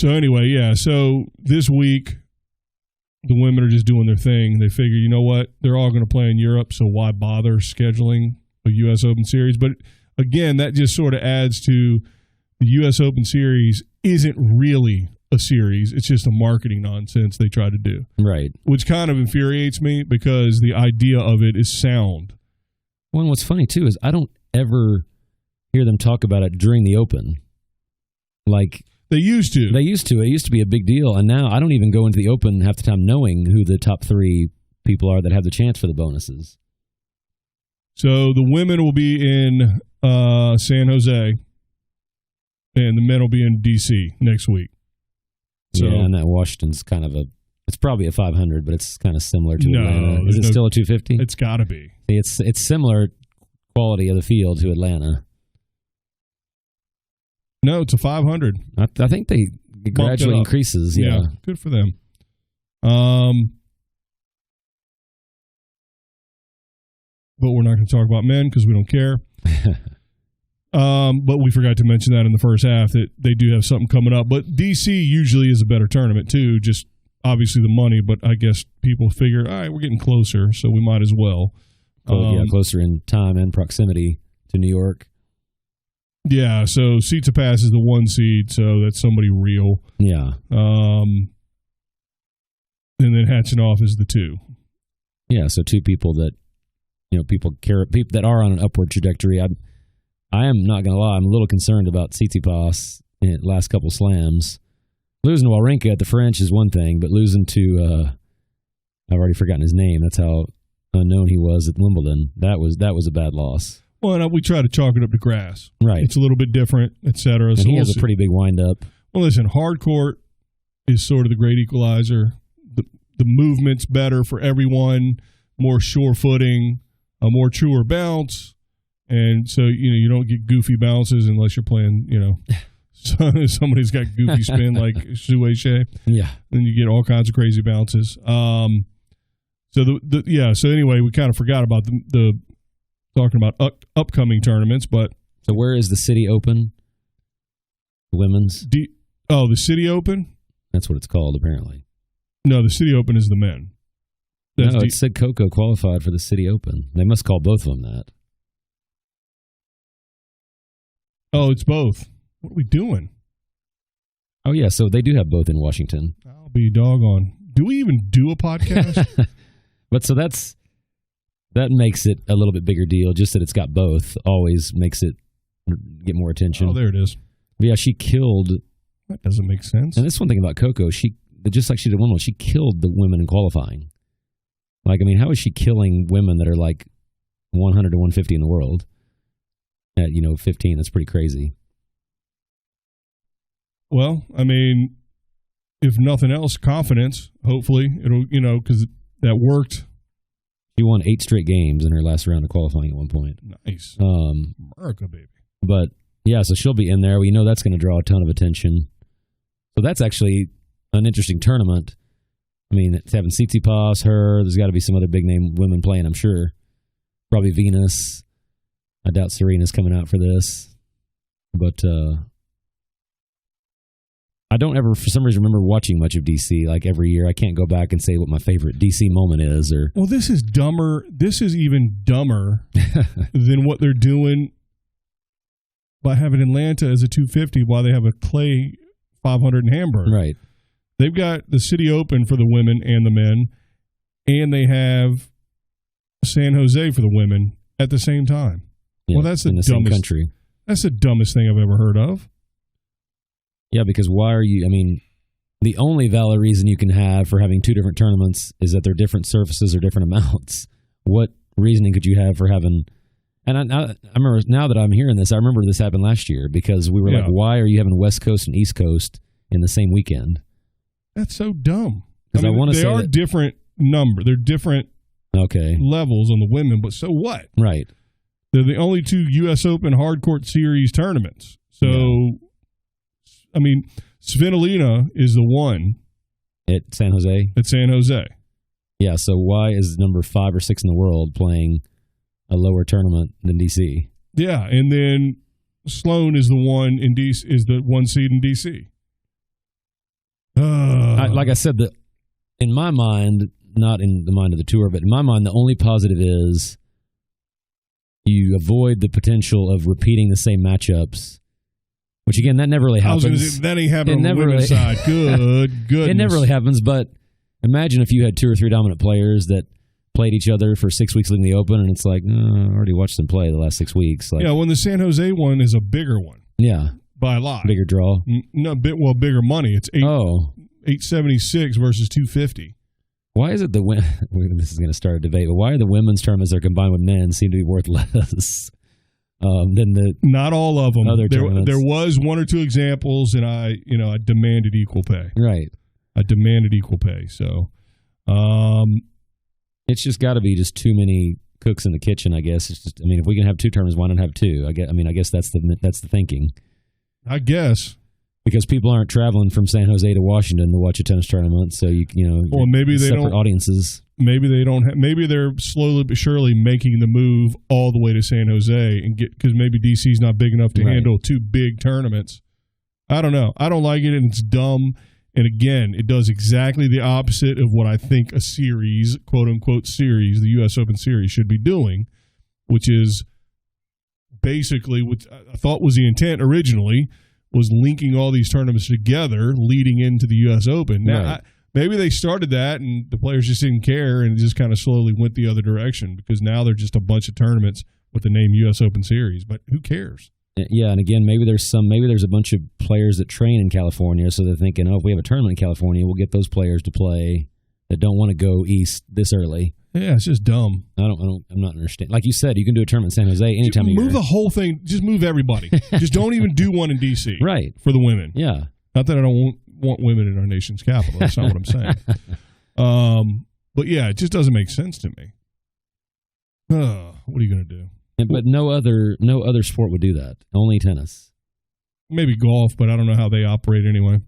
anyway, yeah. So this week, the women are just doing their thing. They figure, you know what? They're all going to play in Europe, so why bother scheduling a U.S. Open Series? But again, that just sort of adds to the U.S. Open Series isn't really a series. It's just a marketing nonsense they try to do. Right. Which kind of infuriates me because the idea of it is sound. Well, and what's funny, too, is I don't ever hear them talk about it during the Open. Like... They used to. It used to be a big deal, and now I don't even go into the Open half the time knowing who the top 3 people are that have the chance for the bonuses. So the women will be in San Jose, and the men will be in D.C. next week. So, yeah, and that Washington's kind of It's probably a 500, but it's kind of similar to No, Atlanta. Is it still a 250? It's got to be. It's similar quality of the field to Atlanta. No, it's a 500. I think it gradually increases. Yeah. Good for them. But we're not going to talk about men because we don't care. But we forgot to mention that in the first half that they do have something coming up. But DC usually is a better tournament too. Just obviously the money, but I guess people figure, all right, we're getting closer, so we might as well. Closer in time and proximity to New York. Yeah, so Tsitsipas is the 1 seed, so that's somebody real. Yeah. And then Khachanov is the 2. Yeah, so 2 people that people that are on an upward trajectory. I am not going to lie, I'm a little concerned about Tsitsipas in the last couple slams. Losing to Wawrinka at the French is one thing, but losing to I've already forgotten his name. That's how unknown he was at Wimbledon. That was a bad loss. Well, we try to chalk it up to grass. Right. It's a little bit different, et cetera. And he has a pretty big wind-up. Well, listen, hard court is sort of the great equalizer. The movement's better for everyone, more sure footing, a more truer bounce. And so, you don't get goofy bounces unless you're playing, somebody's got goofy spin like Sue Shea. Yeah. Then you get all kinds of crazy bounces. So anyway, we kind of forgot about the talking about upcoming tournaments, but so where is the City Open? The women's? the City Open? That's what it's called, apparently. No, the City Open is the men. It said Coco qualified for the City Open. They must call both of them that. Oh, it's both. What are we doing? Oh, yeah, so they do have both in Washington. I'll be doggone. Do we even do a podcast? But so that makes it a little bit bigger deal. Just that it's got both always makes it get more attention. Oh, there it is. But yeah, she killed. That doesn't make sense. And this one thing about Coco, just like she did Wimbledon, she killed the women in qualifying. Like, I mean, how is she killing women that are like 100 to 150 in the world at 15? That's pretty crazy. Well, I mean, if nothing else, confidence. Hopefully, it'll because that worked. She won 8 straight games in her last round of qualifying at one point. Nice, America, baby. But yeah, so she'll be in there. We know that's going to draw a ton of attention. So that's actually an interesting tournament. I mean, it's having Tsitsipas, her. There's got to be some other big name women playing, I'm sure. Probably Venus. I doubt Serena's coming out for this. But I don't ever, for some reason, remember watching much of DC. Like every year, I can't go back and say what my favorite DC moment is. Well, this is dumber. This is even dumber than what they're doing by having Atlanta as a 250 while they have a clay 500 in Hamburg. Right. They've got the City Open for the women and the men, and they have San Jose for the women at the same time. Yeah, well, that's the dumbest dumbest country. That's the dumbest thing I've ever heard of. Yeah, because why are you? I mean, the only valid reason you can have for having 2 different tournaments is that they're different surfaces or different amounts. What reasoning could you have for having? And I remember now that I'm hearing this, I remember this happened last year because we were like, why are you having West Coast and East Coast in the same weekend? That's so dumb. Because I want to say they are different number. They're different levels on the women, but so what? Right. They're the only 2 U.S. Open Hardcourt Series tournaments. So, I mean, Svitolina is the one at San Jose. At San Jose. Yeah. So why is number 5 or 6 in the world playing a lower tournament than DC? Yeah, and then Sloane is the one in DC, is the 1 seed in DC. Like I said, in my mind, not in the mind of the tour, but in my mind, the only positive is you avoid the potential of repeating the same matchups. Which again, that never really happens. I was gonna say, that ain't happening on the women's side. Good. It never really happens. But imagine if you had 2 or 3 dominant players that played each other for 6 weeks leading the Open, and it's like, I already watched them play the last 6 weeks. Like, when the San Jose one is a bigger one. Yeah. By a lot. Bigger draw. No, bigger money. It's $876 versus $250. Why is it this is going to start a debate, but why are the women's tournaments that are combined with men seem to be worth less than the not all of them. Other tournaments? There was 1 or 2 examples, and I demanded equal pay. Right. I demanded equal pay. So, it's just got to be just too many cooks in the kitchen, I guess. It's just, I mean, if we can have 2 tournaments, why not have 2? I guess that's the thinking. I guess. Because people aren't traveling from San Jose to Washington to watch a tennis tournament, so well, maybe they separate don't audiences. Maybe they don't. Maybe they're slowly but surely making the move all the way to San Jose and because maybe DC's not big enough to handle 2 big tournaments. I don't know. I don't like it, and it's dumb. And again, it does exactly the opposite of what I think a series, quote unquote series, the U.S. Open Series should be doing, which is basically what I thought was the intent originally. Was linking all these tournaments together leading into the U.S. Open. Now, maybe they started that and the players just didn't care and just kind of slowly went the other direction because now they're just a bunch of tournaments with the name U.S. Open Series. But who cares? Yeah, and again, maybe there's a bunch of players that train in California, so they're thinking, if we have a tournament in California, we'll get those players to play that don't want to go east this early. Yeah, it's just dumb. I'm not understanding. Like you said, you can do a tournament in San Jose anytime you move the whole thing. Just move everybody. Just don't even do one in D.C. Right. For the women. Yeah. Not that I don't want women in our nation's capital. That's not what I'm saying. But yeah, it just doesn't make sense to me. What are you going to do? But no other sport would do that. Only tennis. Maybe golf, but I don't know how they operate anyway.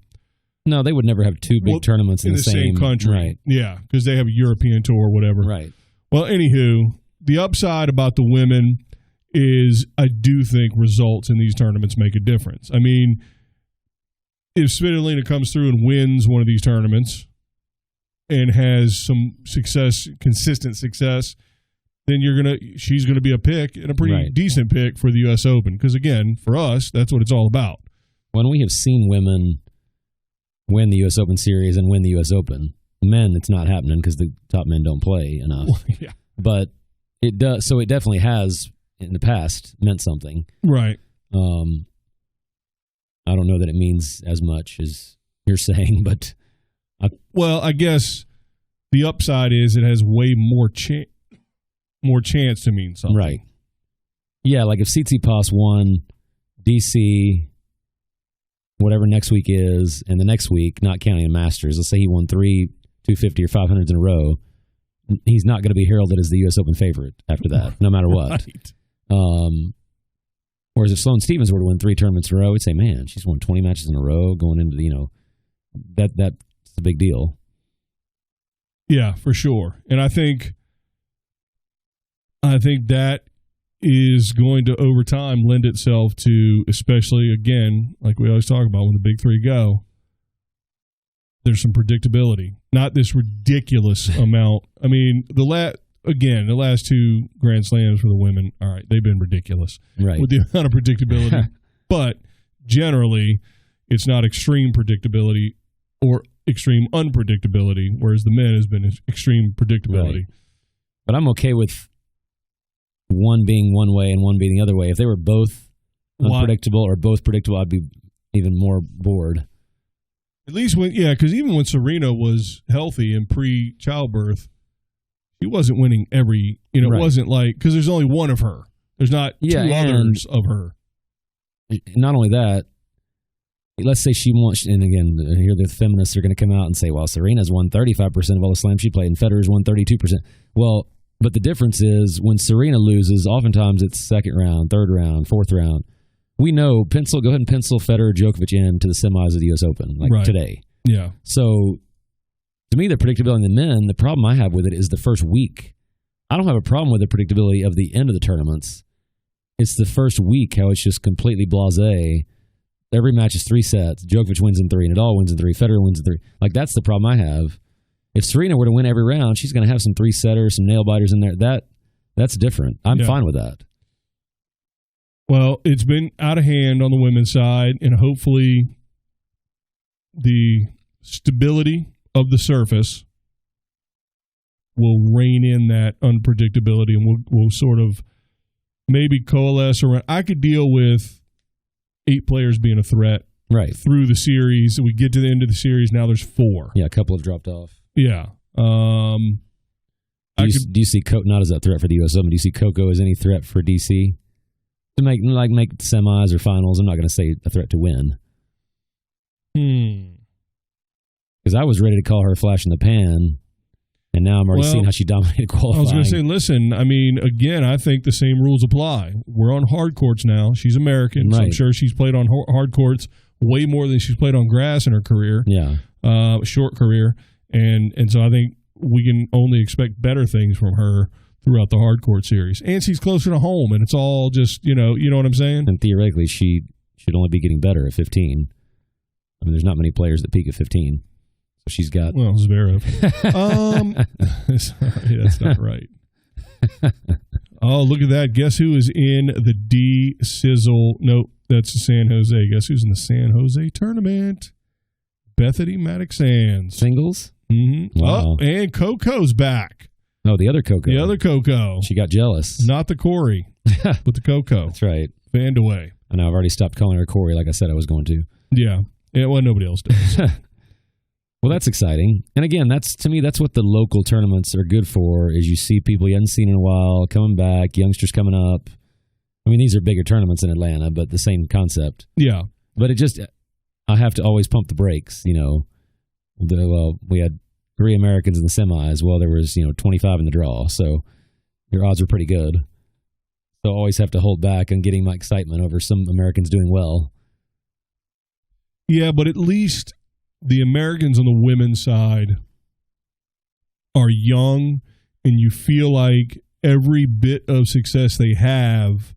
No, they would never have 2 big tournaments in the same country. Right. Yeah, because they have a European tour or whatever. Right. Well, anywho, the upside about the women is I do think results in these tournaments make a difference. I mean, if Svitolina comes through and wins one of these tournaments and has some success, consistent success, then she's gonna be a pick and a pretty decent pick for the U.S. Open. Because again, for us, that's what it's all about. When we have seen women win the U.S. Open Series and win the U.S. Open. Men, it's not happening because the top men don't play enough. Yeah. But it does. So it definitely has in the past meant something. Right. I don't know that it means as much as you're saying, but I guess the upside is it has way more chance to mean something. Right. Yeah, like if Tsitsipas won DC. Whatever next week is, and the next week, not counting a Masters, let's say he won 3 250 or 500s in a row, he's not going to be heralded as the U.S. Open favorite after that, no matter what. Right. Whereas if Sloane Stephens were to win 3 tournaments in a row, we'd say, man, she's won 20 matches in a row going into that's a big deal. Yeah, for sure. And I think that is going to, over time, lend itself to, especially, again, like we always talk about when the big 3 go, there's some predictability. Not this ridiculous amount. I mean, the last 2 Grand Slams for the women, all right, they've been ridiculous with the amount of predictability. But generally, it's not extreme predictability or extreme unpredictability, whereas the men has been extreme predictability. Right. But I'm okay with one being one way and one being the other way. If they were both unpredictable or both predictable, I'd be even more bored. At least because even when Serena was healthy and pre-childbirth, she wasn't winning every, it wasn't like, because there's only one of her. There's not 2 others of her. Not only that, let's say she wants, and again, here the feminists are going to come out and say, well, Serena's won 35% of all the slams she played and Federer's won 32%. Well, but the difference is when Serena loses, oftentimes it's second round, third round, fourth round. We know, go ahead and pencil Federer, Djokovic into the semis of the U.S. Open, today. Yeah. So, to me, the predictability in the men, the problem I have with it is the first week. I don't have a problem with the predictability of the end of the tournaments. It's the first week, how it's just completely blasé. Every match is 3 sets. Djokovic wins in 3, Nadal wins in 3, Federer wins in 3. That's the problem I have. If Serena were to win every round, she's going to have some 3-setters, some nail-biters in there. That's different. I'm fine with that. Well, it's been out of hand on the women's side, and hopefully the stability of the surface will rein in that unpredictability, and we'll sort of maybe coalesce around. I could deal with 8 players being a threat through the series. We get to the end of the series, now there's 4. Yeah, a couple have dropped off. Yeah. Do you see Coco not as a threat for the U.S. Open? Do you see Coco as any threat for D.C.? To make semis or finals? I'm not going to say a threat to win. Because I was ready to call her a flash in the pan, and now I'm already seeing how she dominated qualifying. I was going to say, listen, I mean, again, I think the same rules apply. We're on hard courts now. She's American, so I'm sure she's played on hard courts way more than she's played on grass in her career. Yeah. Short career. And so I think we can only expect better things from her throughout the hard court series. And she's closer to home, and it's all just, you know what I'm saying? And theoretically, she should only be getting better at 15. I mean, there's not many players that peak at 15. So she's got... Well, Zverev. That's not right. Oh, look at that. Guess who is in the D-Sizzle? Nope, that's the San Jose. Guess who's in the San Jose tournament? Bethany Maddox-Sands. Singles? Mm-hmm. Wow. Oh, and Coco's back. No, the other Coco. The other Coco. She got jealous. Not the Corey, but the Coco. That's right. Fanned away. I know. I've already stopped calling her Corey like I said I was going to. Yeah. Well, nobody else does. Well, that's exciting. And again, to me, that's what the local tournaments are good for, is you see people you haven't seen in a while coming back, youngsters coming up. I mean, these are bigger tournaments in Atlanta, but the same concept. Yeah. But I have to always pump the brakes, you know. We had 3 Americans in the semis. Well, there was, 25 in the draw. So your odds are pretty good. So I always have to hold back on getting my excitement over some Americans doing well. Yeah, but at least the Americans on the women's side are young, and you feel like every bit of success they have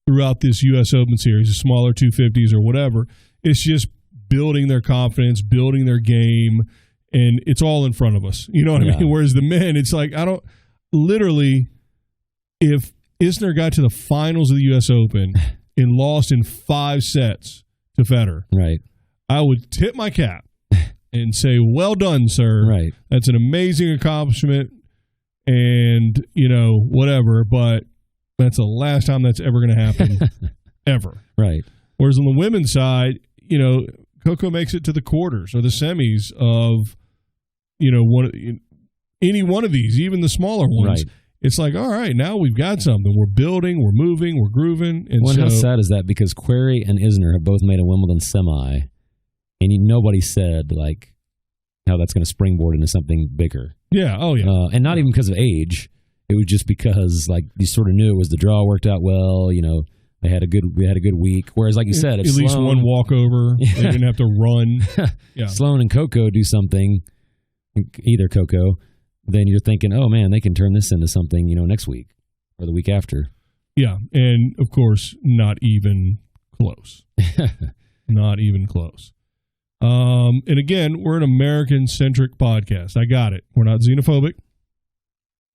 throughout this U.S. Open series, the smaller 250s or whatever, it's just building their confidence, building their game, and it's all in front of us. You know what I mean? Whereas the men, it's like, if Isner got to the finals of the U.S. Open and lost in 5 sets to Federer, right, I would tip my cap and say, well done, sir. Right. That's an amazing accomplishment and, whatever, but that's the last time that's ever going to happen, ever. Right. Whereas on the women's side, Coco makes it to the quarters or the semis of, any one of these, even the smaller ones. Right. It's like, all right, now we've got something. We're building, we're moving, we're grooving. And how sad is that? Because Querrey and Isner have both made a Wimbledon semi, and nobody said, how that's going to springboard into something bigger. Yeah, oh yeah. And not even because of age. It was just because, you sort of knew it was the draw worked out well, we had a good week. Whereas, like you said, if at least one walkover, they didn't have to run. Yeah. Sloane and Coco do something, either Coco, then you're thinking, oh man, they can turn this into something, next week or the week after. Yeah, and of course, not even close. Not even close. And again, we're an American-centric podcast. I got it. We're not xenophobic,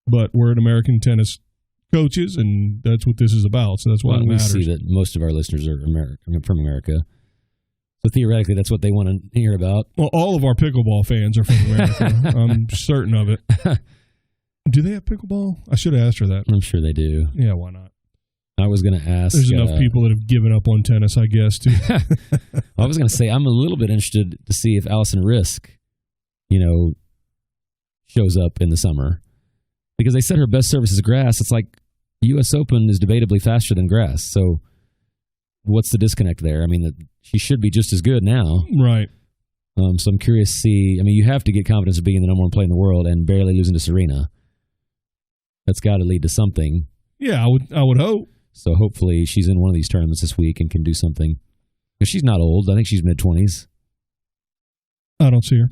but we're an American tennis coaches, and that's what this is about. So that's why it matters. We see that most of our listeners are from America. So theoretically, that's what they want to hear about. Well, all of our pickleball fans are from America. I'm certain of it. Do they have pickleball? I should have asked her that. I'm sure they do. Yeah, why not? I was going to ask. There's enough people that have given up on tennis, I guess, too. I was going to say, I'm a little bit interested to see if Allison Risk, shows up in the summer. Because they said her best service is grass. It's like U.S. Open is debatably faster than grass. So what's the disconnect there? I mean, she should be just as good now. Right. So I'm curious to see. I mean, you have to get confidence of being the number 1 player in the world and barely losing to Serena. That's got to lead to something. Yeah, I would hope. So hopefully she's in one of these tournaments this week and can do something. Because she's not old. I think she's mid-20s. I don't see her.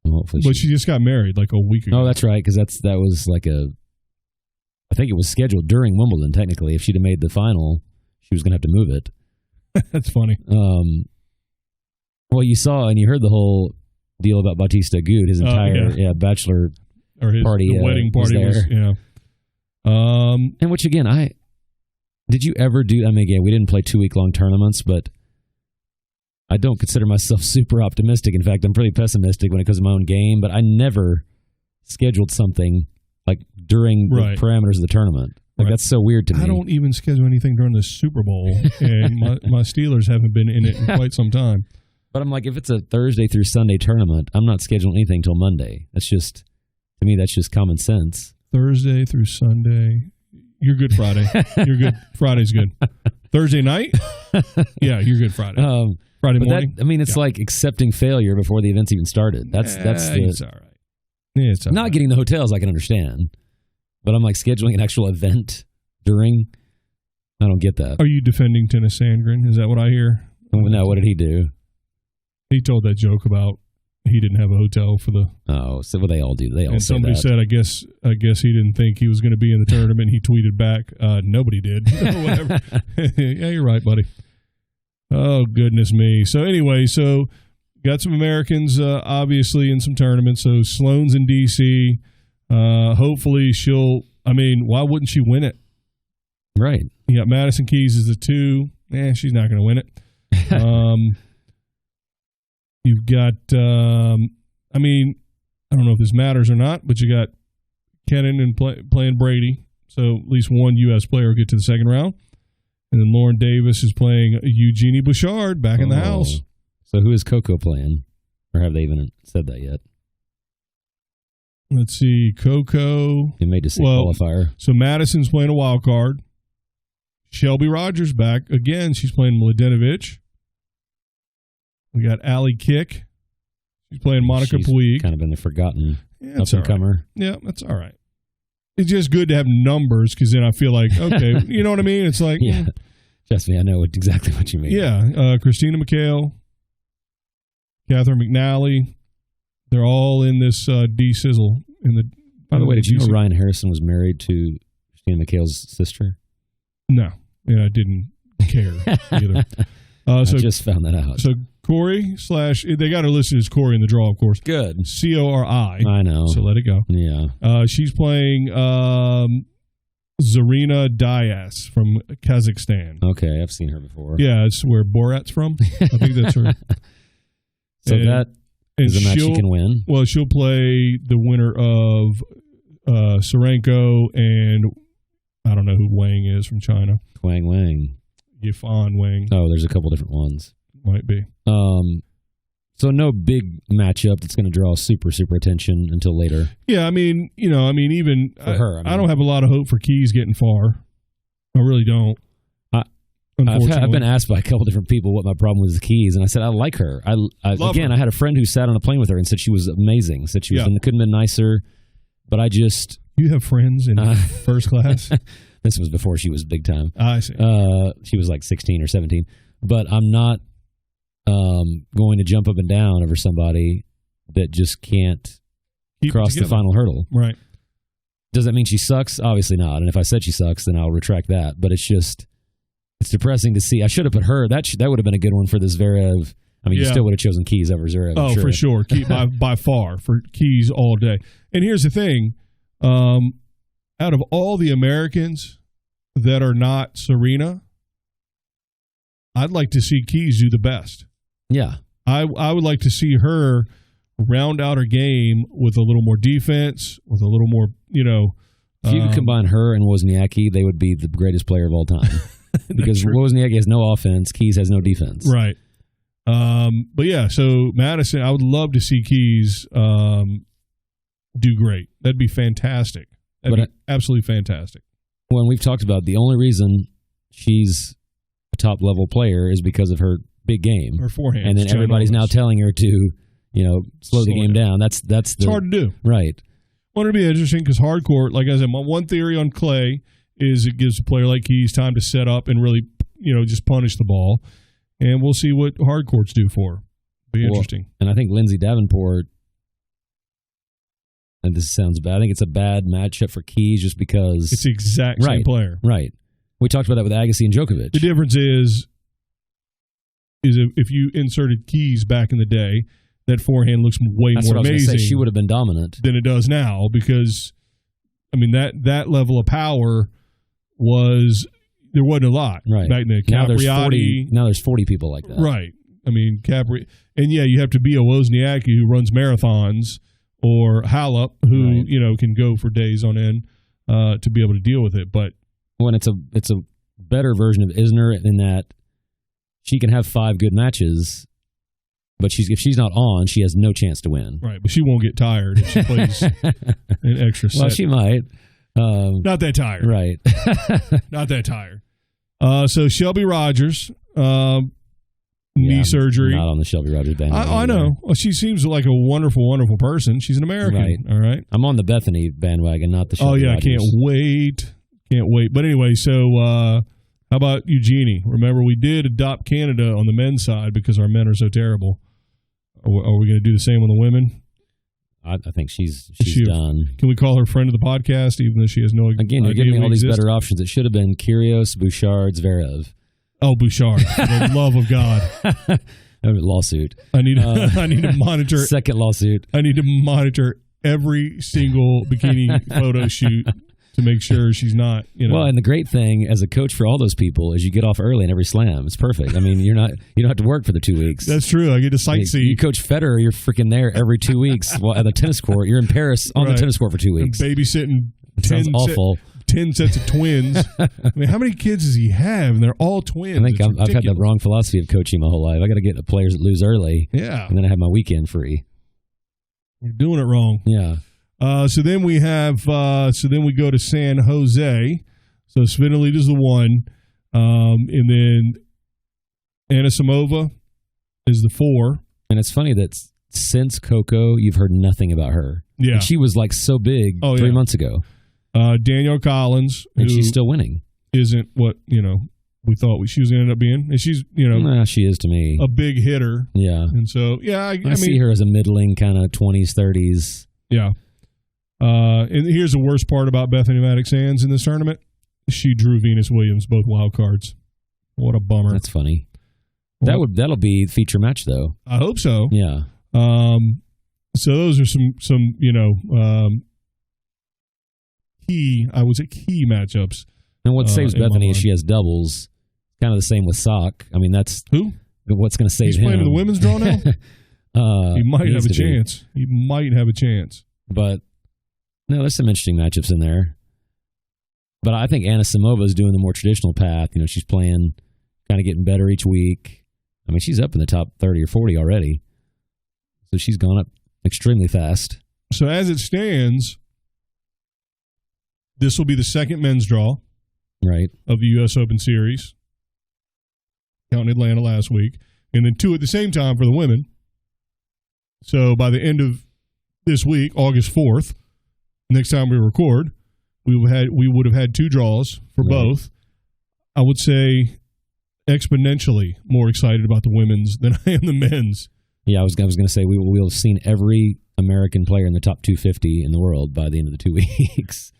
Well, hopefully but she just got married a week ago. Oh, that's right, because that was I think it was scheduled during Wimbledon, technically. If she'd have made the final, she was going to have to move it. That's funny. Well, you saw and you heard the whole deal about Bautista Agut, his entire bachelor or his party. The wedding party was there. And which, again, did you ever do, again, we didn't play 2-week-long tournaments, but I don't consider myself super optimistic. In fact, I'm pretty pessimistic when it comes to my own game, but I never scheduled something during the parameters of the tournament. That's so weird to me. I don't even schedule anything during the Super Bowl, and my Steelers haven't been in it in quite some time. But I'm if it's a Thursday through Sunday tournament, I'm not scheduling anything till Monday. That's just, to me, that's just common sense. Thursday through Sunday. You're good Friday. You're good. Friday's good. Thursday night? Yeah, you're good Friday. Friday but morning. It's like accepting failure before the event's even started. That's it's all right. Yeah, it's all not right. getting the hotels. I can understand, but I'm like scheduling an actual event during. I don't get that. Are you defending Tennis Sandgren? Is that what I hear? No, what did he do? He told that joke about he didn't have a hotel for the. Oh, so what they all do? They all And say somebody that. said, I guess he didn't think he was going to be in the tournament. He tweeted back, nobody did. Or whatever. Yeah, you're right, buddy. Oh, goodness me. So anyway, got some Americans, obviously, in some tournaments. So Sloane's in D.C. Hopefully why wouldn't she win it? Right. You got Madison Keys as the 2. She's not going to win it. You've got, I don't know if this matters or not, but you got Kennan and playing Brady. So at least one U.S. player will get to the second round. And then Lauren Davis is playing Eugenie Bouchard back in the house. So who is Coco playing? Or have they even said that yet? Let's see. Coco. They made to say qualifier. So Madison's playing a wild card. Shelby Rogers back. Again, she's playing Mladenovic. We got Allie Kick. She's playing Monica Puig. Kind of been a forgotten up-and-comer. Right. Yeah, that's all right. It's just good to have numbers because then I feel like, okay, you know what I mean? It's like, yeah. Trust me, I know exactly what you mean. Yeah. Christina McHale, Catherine McNally, they're all in this D-Sizzle. By the way, did you know Ryan Harrison was married to Christina McHale's sister? No. Yeah, I didn't care either. I just found that out. So Corey / they got her listed as Corey in the draw, of course. Good. Cori. I know. So let it go. Yeah. She's playing Zarina Dias from Kazakhstan. Okay, I've seen her before. Yeah, it's where Borat's from. I think that's her. So that is a match she can win. Well, she'll play the winner of Serenko and I don't know who Wang is from China. Wang Wang. Yifan Wang. Oh, there's a couple different ones. Might be. So no big matchup that's going to draw super attention until later. Yeah, even for her, I don't have a lot of hope for Keys getting far. I really don't. I've been asked by a couple different people what my problem was with Keys, and I said I like her. I had a friend who sat on a plane with her and said she was amazing. Said she was couldn't have been nicer. But I just you have friends in first class. This was before she was big time. I see. She was like 16 or 17. But I'm not going to jump up and down over somebody that just can't cross the final hurdle. Right. Does that mean she sucks? Obviously not. And if I said she sucks, then I'll retract that. But it's depressing to see. I should have put her. That would have been a good one for the Zverev. You still would have chosen Keys over Zverev. Oh, for sure. by far for Keys all day. And here's the thing. Out of all the Americans that are not Serena, I'd like to see Keys do the best. Yeah. I would like to see her round out her game with a little more defense, with a little more, If you could combine her and Wozniacki, they would be the greatest player of all time. Because Wozniacki has no offense, Keys has no defense. Right. But yeah, so Madison, I would love to see Keys do great. That'd be fantastic. That'd be absolutely fantastic. When we've talked about the only reason she's a top level player is because of her big game, her forehand, and then everybody's now telling her to, slow the game down. It's hard to do, right? Well, it'll be interesting because hardcourt, like I said, my one theory on clay is it gives a player like Keys time to set up and really, just punish the ball, and we'll see what hardcourts do for her. Be interesting. And I think Lindsay Davenport. And this sounds bad. I think it's a bad matchup for Keys just because it's the exact same player. Right. We talked about that with Agassi and Djokovic. The difference is if you inserted Keys back in the day, that forehand looks way more amazing. She would have been dominant than it does now because, that level of power there wasn't a lot back then. Now there's 40 people like that. Right. Capri, and you have to be a Wozniacki who runs marathons. Or Halep, who can go for days on end to be able to deal with it. But when it's a better version of Isner in that she can have 5 good matches, but if she's not on, she has no chance to win. Right, but she won't get tired if she plays an extra set. Well, she might. Not that tired. Right. Not that tired. So Shelby Rogers, knee surgery. Not on the Shelby Rogers bandwagon. I know. Well, she seems like a wonderful, wonderful person. She's an American. Right. All right. I'm on the Bethany bandwagon, not the Shelby Rogers. Can't wait. Can't wait. But anyway, so how about Eugenie? Remember, we did adopt Canada on the men's side because our men are so terrible. Are we going to do the same on the women? I think she's done. Can we call her friend of the podcast, even though she has no Again, you're giving me all these better options. It should have been Kyrgios, Bouchard, Zverev. Oh, Bouchard, for the love of God. Lawsuit. I need to monitor. Second lawsuit. I need to monitor every single bikini photo shoot to make sure she's not, Well, and the great thing as a coach for all those people is you get off early in every slam. It's perfect. I mean, you don't have to work for the 2 weeks. That's true. I get to sightsee. You coach Federer, you're freaking there every 2 weeks. Well, at the tennis court, you're in Paris on the tennis court for 2 weeks. And babysitting. Sounds awful. 10 sets of twins. I mean, how many kids does he have? And they're all twins. I think I've had the wrong philosophy of coaching my whole life. I got to get the players that lose early. Yeah. And then I have my weekend free. You're doing it wrong. Yeah. So then we go to San Jose. So Svitolina is the one. And then Anisimova is the 4. And it's funny that since Coco, you've heard nothing about her. Yeah. And she was like so big 3 months ago. Danielle Collins. And she's still winning. Isn't what, we thought she was going to end up being. And she's, she is to me. A big hitter. Yeah. And so, I mean, see her as a middling kind of 20s, 30s. Yeah. And here's the worst part about Bethany Mattek-Sands in this tournament. She drew Venus Williams, both wild cards. What a bummer. That's funny. That'll be feature match though. I hope so. Yeah. So those are some key matchups. And what saves Bethany is she has doubles. Kind of the same with Sock. I mean, that's who. What's going to save him? He's playing in the women's draw now. He might have a chance. He might have a chance. But no, there's some interesting matchups in there. But I think Anisimova is doing the more traditional path. She's playing, kind of getting better each week. I mean, she's up in the top 30 or 40 already. So she's gone up extremely fast. So as it stands, this will be the second men's draw, right, of the U.S. Open Series, counting Atlanta last week, and then 2 at the same time for the women. So by the end of this week, August 4th, next time we record, we would have had 2 draws for both. I would say exponentially more excited about the women's than I am the men's. Yeah, I was going to say we'll have seen every American player in the top 250 in the world by the end of the 2 weeks.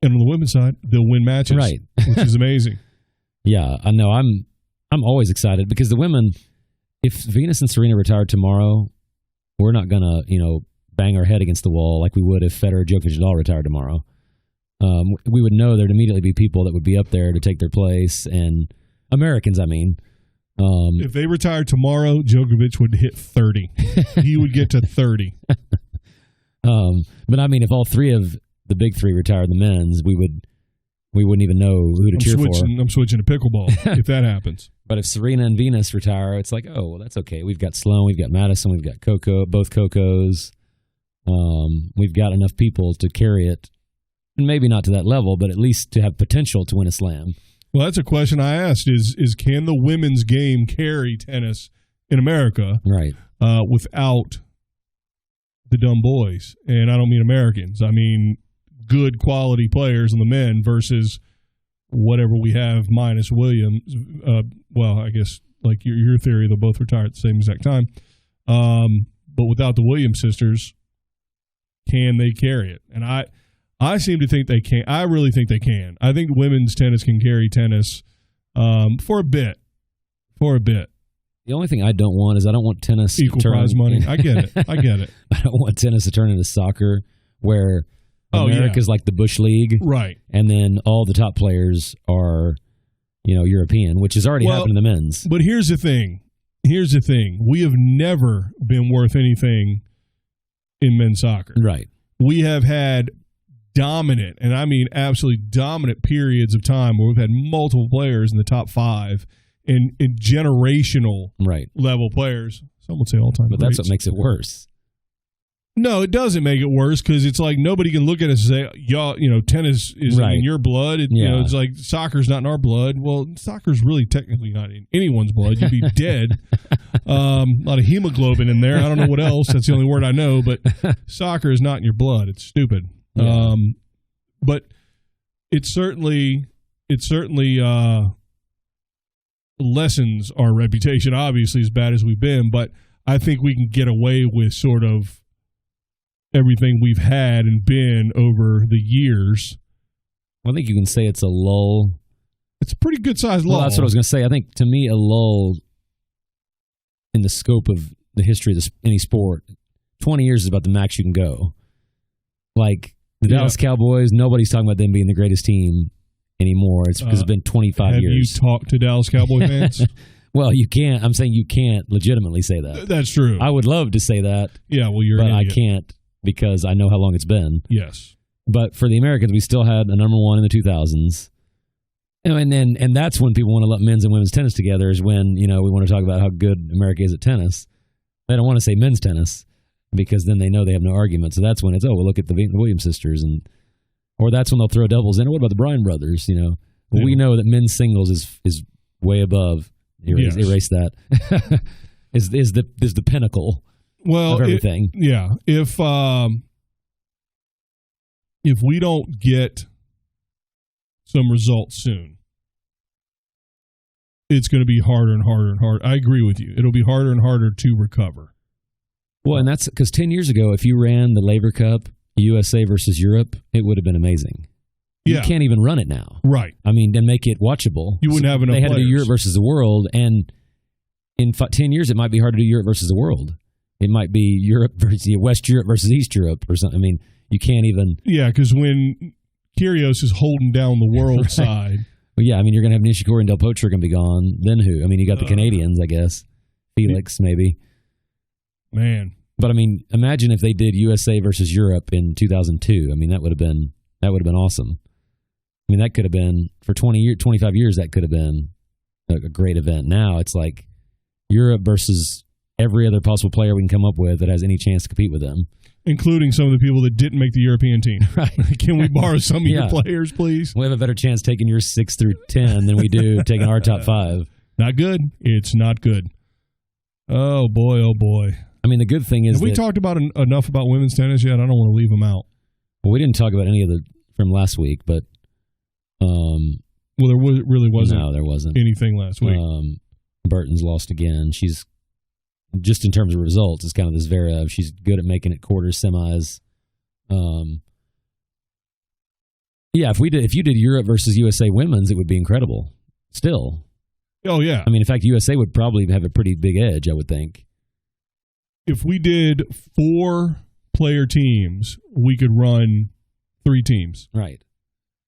And on the women's side, they'll win matches, right? Which is amazing. Yeah, I know. I'm always excited because the women, if Venus and Serena retire tomorrow, we're not gonna bang our head against the wall like we would if Federer, Djokovic, and all retired tomorrow. We would know there'd immediately be people that would be up there to take their place, and Americans, I mean. If they retired tomorrow, Djokovic would hit 30. He would get to 30. But I mean, if all 3 of the big 3 retired the men's, we wouldn't even know who to cheer for. I'm switching to pickleball if that happens. But if Serena and Venus retire, it's like, oh, well, that's okay. We've got Sloane, we've got Madison, we've got Coco, both Cocos. We've got enough people to carry it, and maybe not to that level, but at least to have potential to win a slam. Well, that's a question I asked: is can the women's game carry tennis in America, right? Without the dumb boys, and I don't mean Americans. I mean good quality players on the men versus whatever we have minus Williams. Well, I guess like your theory, they'll both retire at the same exact time. But without the Williams sisters, can they carry it? And I seem to think they can. I really think they can. I think women's tennis can carry tennis for a bit. The only thing I don't want is I don't want tennis equal to turn, prize money. I get it. I don't want tennis to turn into soccer where America's like the Bush League. Right. And then all the top players are, European, which has already happened in the men's. But here's the thing. We have never been worth anything in men's soccer. Right. We have had dominant, and I mean absolutely dominant periods of time where we've had multiple players in the top 5 and generational level players. Some would say all-time But greats. that's what makes it worse. No, it doesn't make it worse because it's like nobody can look at us and say, y'all, tennis is Right. in your blood. Yeah. It's like soccer's not in our blood. Well, soccer's really technically not in anyone's blood. You'd be dead. A lot of hemoglobin in there. I don't know what else. That's the only word I know. But soccer is not in your blood. It's stupid. Yeah. But it certainly lessens our reputation, obviously, as bad as we've been. But I think we can get away with sort of everything we've had and been over the years. I think you can say it's a lull. It's a pretty good sized lull. Well, that's what I was going to say. I think, to me, a lull in the scope of the history of any sport, 20 years is about the max you can go. Like, the Dallas Cowboys, nobody's talking about them being the greatest team anymore. It's because it's been 25 years. Have you talked to Dallas Cowboy fans? Well, you can't. I'm saying you can't legitimately say that. That's true. I would love to say that. Yeah, well, you're but an I idiot. can't because I know how long it's been. Yes. But for the Americans, we still had a number one in the 2000s. And that's when people want to lump men's and women's tennis together is when, we want to talk about how good America is at tennis. They don't want to say men's tennis because then they know they have no argument. So that's when it's, we'll look at the Williams sisters. Or that's when they'll throw doubles in. Or what about the Bryan brothers, But we know that men's singles is way above. Erase that. is the pinnacle of everything. If we don't get some results soon, it's going to be harder and harder and harder. I agree with you. It'll be harder and harder to recover. Well, and that's because 10 years ago, if you ran the Laver Cup, USA versus Europe, it would have been amazing. You can't even run it now. Right. I mean, and make it watchable. You wouldn't have enough They had to do players. Europe versus the world, and in 10 years, it might be hard to do Europe versus the world. It might be Europe versus West Europe versus East Europe or something. I mean, you can't even. Yeah, because when Kyrgios is holding down the world Right. side. Well, yeah, I mean, you're going to have Nishikori and Del Potro going to be gone. Then who? I mean, you got the Canadians, I guess. Felix, maybe. Man. But, I mean, imagine if they did USA versus Europe in 2002. I mean, that would have been awesome. I mean, that could have been, for 25 years, that could have been a great event. Now it's like Europe versus every other possible player we can come up with that has any chance to compete with them. Including some of the people that didn't make the European team. Right. Can we borrow some of your players, please? We have a better chance taking your 6 through 10 than we do taking our top 5. Not good. It's not good. Oh, boy, oh, boy. I mean, the good thing is have we talked about enough about women's tennis yet? I don't want to leave them out. Well, we didn't talk about any of the from last week, but well, really wasn't. No, there wasn't anything last week. Burton's lost again. She's just in terms of results. It's kind of this Zverev. She's good at making it quarters, semis. Yeah, if you did Europe versus USA women's, it would be incredible. Still. Oh yeah. I mean, in fact, USA would probably have a pretty big edge, I would think. If we did 4-player teams, we could run 3 teams. Right.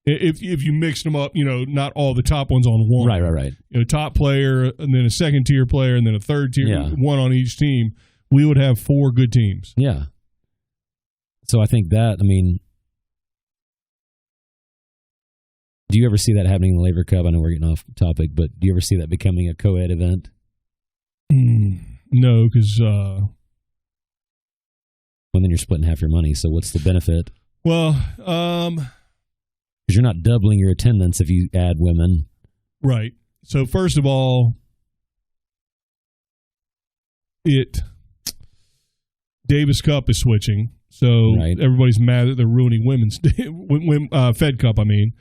If you mixed them up, not all the top ones on one. Right. Top player, and then a second-tier player, and then a third-tier, one on each team, we would have 4 good teams. Yeah. So I think that, I mean, do you ever see that happening in the Laver Cup? I know we're getting off topic, but do you ever see that becoming a co-ed event? No, because... well, then you're splitting half your money, so what's the benefit? Well, because you're not doubling your attendance if you add women. Right. So first of all, Davis Cup is switching, so everybody's mad that they're ruining women's Fed Cup. I mean,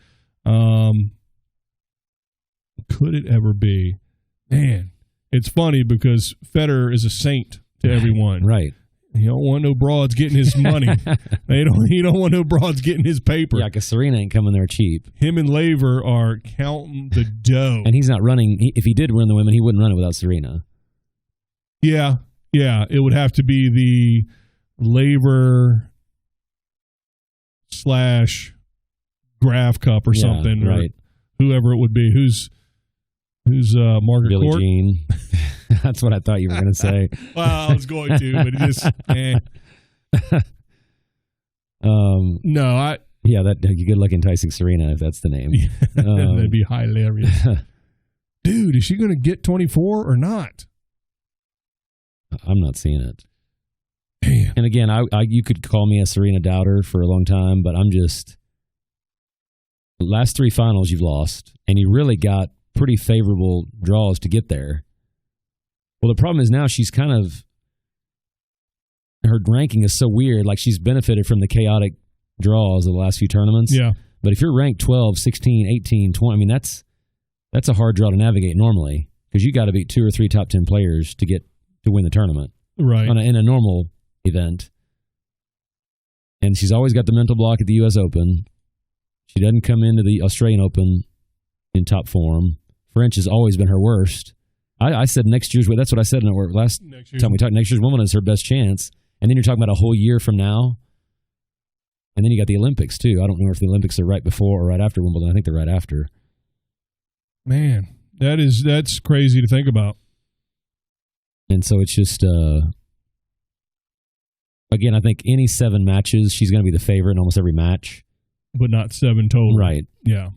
could it ever be? Man, it's funny because Federer is a saint to everyone. Right. He don't want no broads getting his money. He don't want no broads getting his paper. Yeah, because Serena ain't coming there cheap. Him and Laver are counting the dough. And he's not running. If he did run the women, he wouldn't run it without Serena. Yeah. It would have to be the Laver / Graf Cup or something. Right. Or whoever it would be. Who's Margaret Billie Court? Jean. That's what I thought you were going to say. Well, I was going to, but it just no, yeah, good luck enticing Serena if that's the name. That'd be hilarious. Dude, is she going to get 24 or not? I'm not seeing it. Man. And again, you could call me a Serena doubter for a long time, but I'm just the last 3 finals you've lost, and you really got pretty favorable draws to get there. Well, the problem is now she's kind of her ranking is so weird. Like she's benefited from the chaotic draws of the last few tournaments. Yeah. But if you're ranked 12, 16, 18, 20, I mean, that's a hard draw to navigate normally because you got to beat 2 or 3 top 10 players to win the tournament. Right. In a normal event. And she's always got the mental block at the U.S. Open. She doesn't come into the Australian Open in top form. French has always been her worst. I said next year's, that's what I said in our last time we talked, next year's Wimbledon is her best chance. And then you're talking about a whole year from now. And then you got the Olympics, too. I don't know if the Olympics are right before or right after Wimbledon. I think they're right after. Man, that's crazy to think about. And so it's just, again, I think any 7 matches, she's going to be the favorite in almost every match. But not 7 total. Right. Yeah.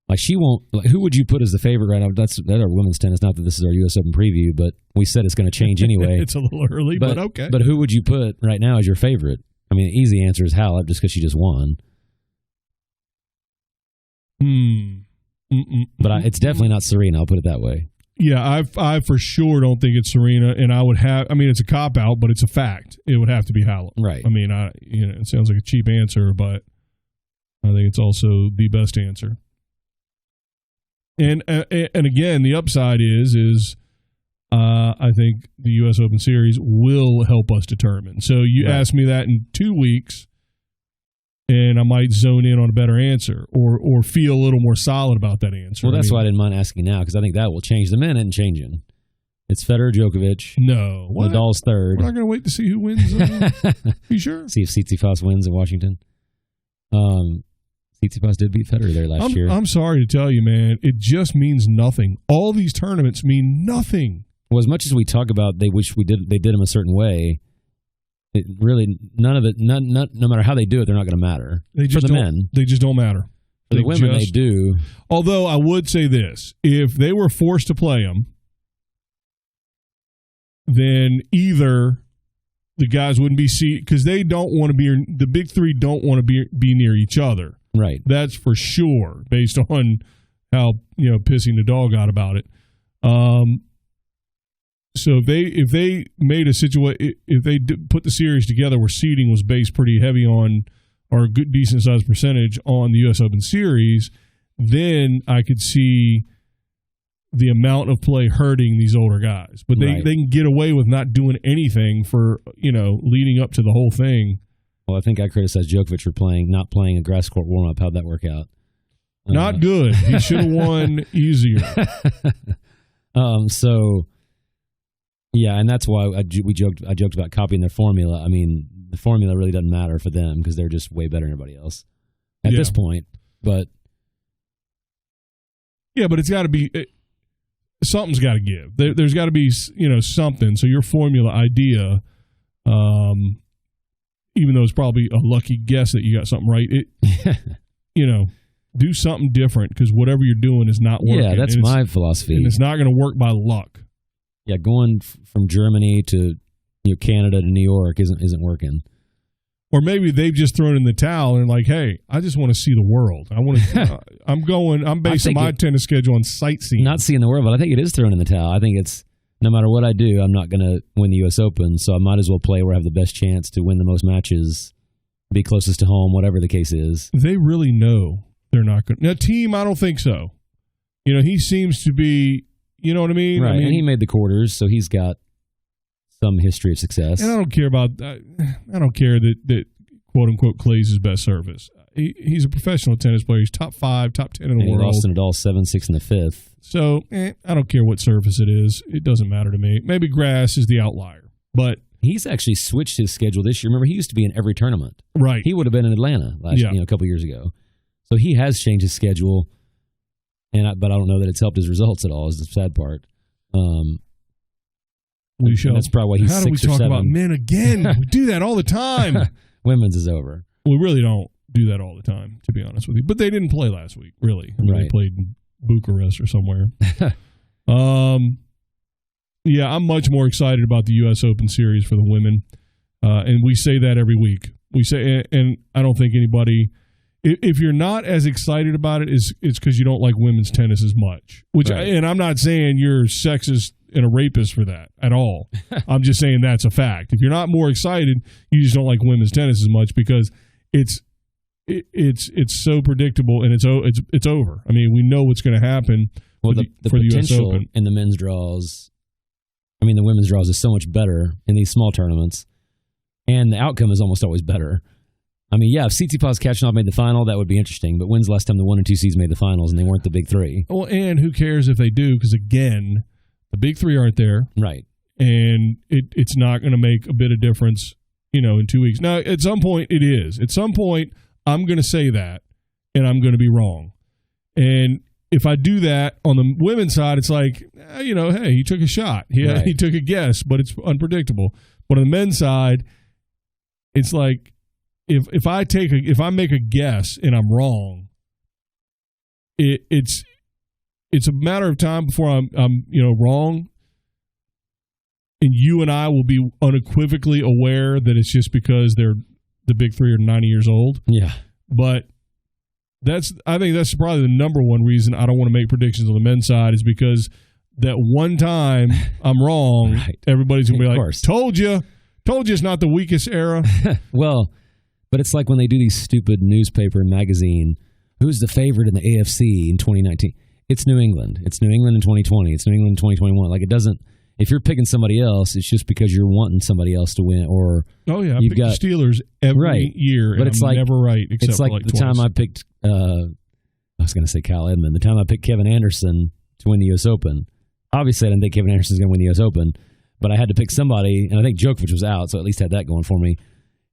Like she won't, who would you put as the favorite right now? That's our women's tennis. Not that this is our U.S. Open preview, but we said it's going to change anyway. It's a little early, but okay. But who would you put right now as your favorite? I mean, the easy answer is Halep just because she just won. But it's definitely not Serena. I'll put it that way. Yeah, I for sure don't think it's Serena, and it's a cop out, but it's a fact. It would have to be Halep. Right. I mean, it sounds like a cheap answer, but I think it's also the best answer. And again, the upside is I think the U.S. Open Series will help us determine. So you ask me that in 2 weeks, and I might zone in on a better answer or feel a little more solid about that answer. Well, that's why I didn't mind asking now, because I think that will change. The men isn't changing. It's Federer, Djokovic. No. Nadal's third. We're not going to wait to see who wins. You sure? See if Tsitsipas wins in Washington. Tsitsipas did beat Federer there last year. I'm sorry to tell you, man. It just means nothing. All these tournaments mean nothing. Well, as much as we talk about they wish they did them a certain way, it really none of it. No matter how they do it, they're not going to matter. For the men, they just don't matter. For the women, they do. Although I would say this: if they were forced to play them, then either the guys wouldn't be because they don't want to be. The big three don't want to be near each other. Right. That's for sure, based on how pissy Nadal got about it. So if they made a situation, if they put the series together where seeding was based pretty heavy on or a good decent sized percentage on the U.S. Open Series, then I could see the amount of play hurting these older guys. But they can get away with not doing anything for leading up to the whole thing. Well, I think I criticized Djokovic for not playing a grass court warm up. How'd that work out? Not good. He should have won easier. So. Yeah, and that's why I joked about copying their formula. I mean, the formula really doesn't matter for them because they're just way better than everybody else at this point. But it's got to be something's got to give. There's got to be something. So your formula idea, even though it's probably a lucky guess that you got something right, do something different because whatever you're doing is not working. Yeah, that's my philosophy. And it's not going to work by luck. Yeah, going from Germany to Canada to New York isn't working. Or maybe they've just thrown in the towel and like, hey, I just want to see the world. I want to. I'm basing my tennis schedule on sightseeing. Not seeing the world, but I think it is thrown in the towel. I think it's no matter what I do, I'm not going to win the U.S. Open, so I might as well play where I have the best chance to win the most matches, be closest to home, whatever the case is. They really know they're not going. Now, Team, I don't think so. He seems to be. You know what I mean? Right, and he made the quarters, so he's got some history of success. And I don't care that quote unquote Clay's his best service. He's a professional tennis player. He's top 5, top 10 in the world. He lost to Nadal 7-6 in the 5th. So I don't care what surface it is. It doesn't matter to me. Maybe grass is the outlier, but he's actually switched his schedule this year. Remember, he used to be in every tournament. Right. He would have been in Atlanta a couple years ago. So he has changed his schedule. But I don't know that it's helped his results at all. Is the sad part. We shall. That's probably why he's 6 or 7. How do we talk about men again? We do that all the time. Women's is over. We really don't do that all the time, to be honest with you. But they didn't play last week, really. They played in Bucharest or somewhere. Yeah, I'm much more excited about the U.S. Open Series for the women. And we say that every week. We say, and I don't think anybody, if you're not as excited about it, it's because you don't like women's tennis as much. Which, Right. and I'm not saying you're sexist and a rapist for that at all. I'm just saying that's a fact. If you're not more excited, you just don't like women's tennis as much because it's so predictable and it's over. I mean, we know what's going to happen. Well, for the the US potential Open. in the men's draws, I mean, the women's draws is so much better in these small tournaments, and the outcome is almost always better. I mean, yeah, if Tsitsipas Khachanov made the final, that would be interesting. But when's the last time the 1 and 2 seeds made the finals and they weren't the big three? Well, and who cares if they do? Because again, the big three aren't there, Right. and it's not going to make a bit of difference, in 2 weeks. Now, at some point, it is. At some point, I'm going to say that, and I'm going to be wrong. And if I do that on the women's side, it's like, hey, he took a shot. Right. He took a guess, but it's unpredictable. But on the men's side, it's like if I make a guess and I'm wrong, it's a matter of time before I'm wrong, and you and I will be unequivocally aware that it's just because the big three are 90 years old. Yeah. But I think that's probably the number one reason I don't want to make predictions on the men's side is because that one time I'm wrong, Right. everybody's going to be Of like, course. told you it's not the weakest era. Well, but it's like when they do these stupid newspaper and magazine, who's the favorite in the AFC in 2019? It's New England. It's New England in 2020. It's New England in 2021. Like, it doesn't, if you're picking somebody else, it's just because you're wanting somebody else to win. Or Oh, yeah. I You've pick got- the Steelers every Right. year, But and it's I'm like- never right except it's like, for like the twice. time I picked, I was going to say Kyle Edmund, the time I picked Kevin Anderson to win the U.S. Open. Obviously, I didn't think Kevin Anderson's going to win the U.S. Open, but I had to pick somebody, and I think Djokovic was out, so at least had that going for me.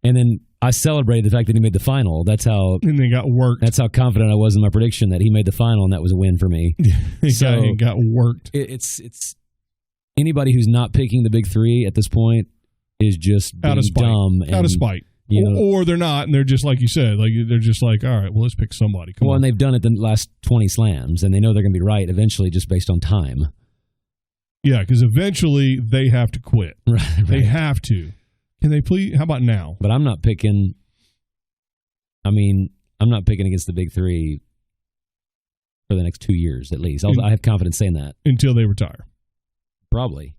And then I celebrated the fact that he made the final. That's how And they got worked. confident I was in my prediction that he made the final, and that was a win for me. He got worked. It's anybody who's not picking the big three at this point is just being Out of spite. dumb. Out of spite. You know, Or they're not, and they're just like you said, like they're just like, all right, well, let's pick somebody. Come well, on. and they've done it the last 20 slams, and they know they're going to be right eventually just based on time. Yeah, because eventually they have to quit. Right. They have to. Can they please? How about now? But I'm not picking. I mean, I'm not picking against the big three for the next 2 years at least. I have confidence saying that. Until they retire. Probably.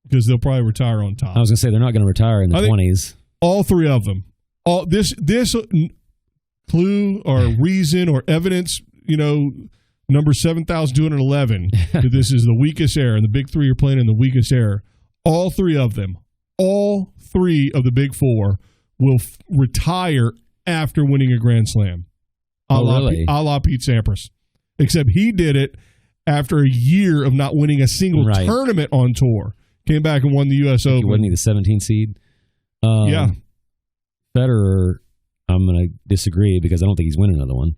Because they'll probably retire on top. I was going to say they're not going to retire in the I think- 20s. All three of them. All this clue or reason or evidence, number 7,211, that this is the weakest era, and the big three are playing in the weakest era. All three of them, all three of the big four will retire after winning a Grand Slam. Really? A la Pete Sampras. Except he did it after a year of not winning a single Right. tournament on tour. Came back and won the U.S. Open. Wasn't he the 17th seed? Yeah. Federer, I'm going to disagree because I don't think he's winning another one.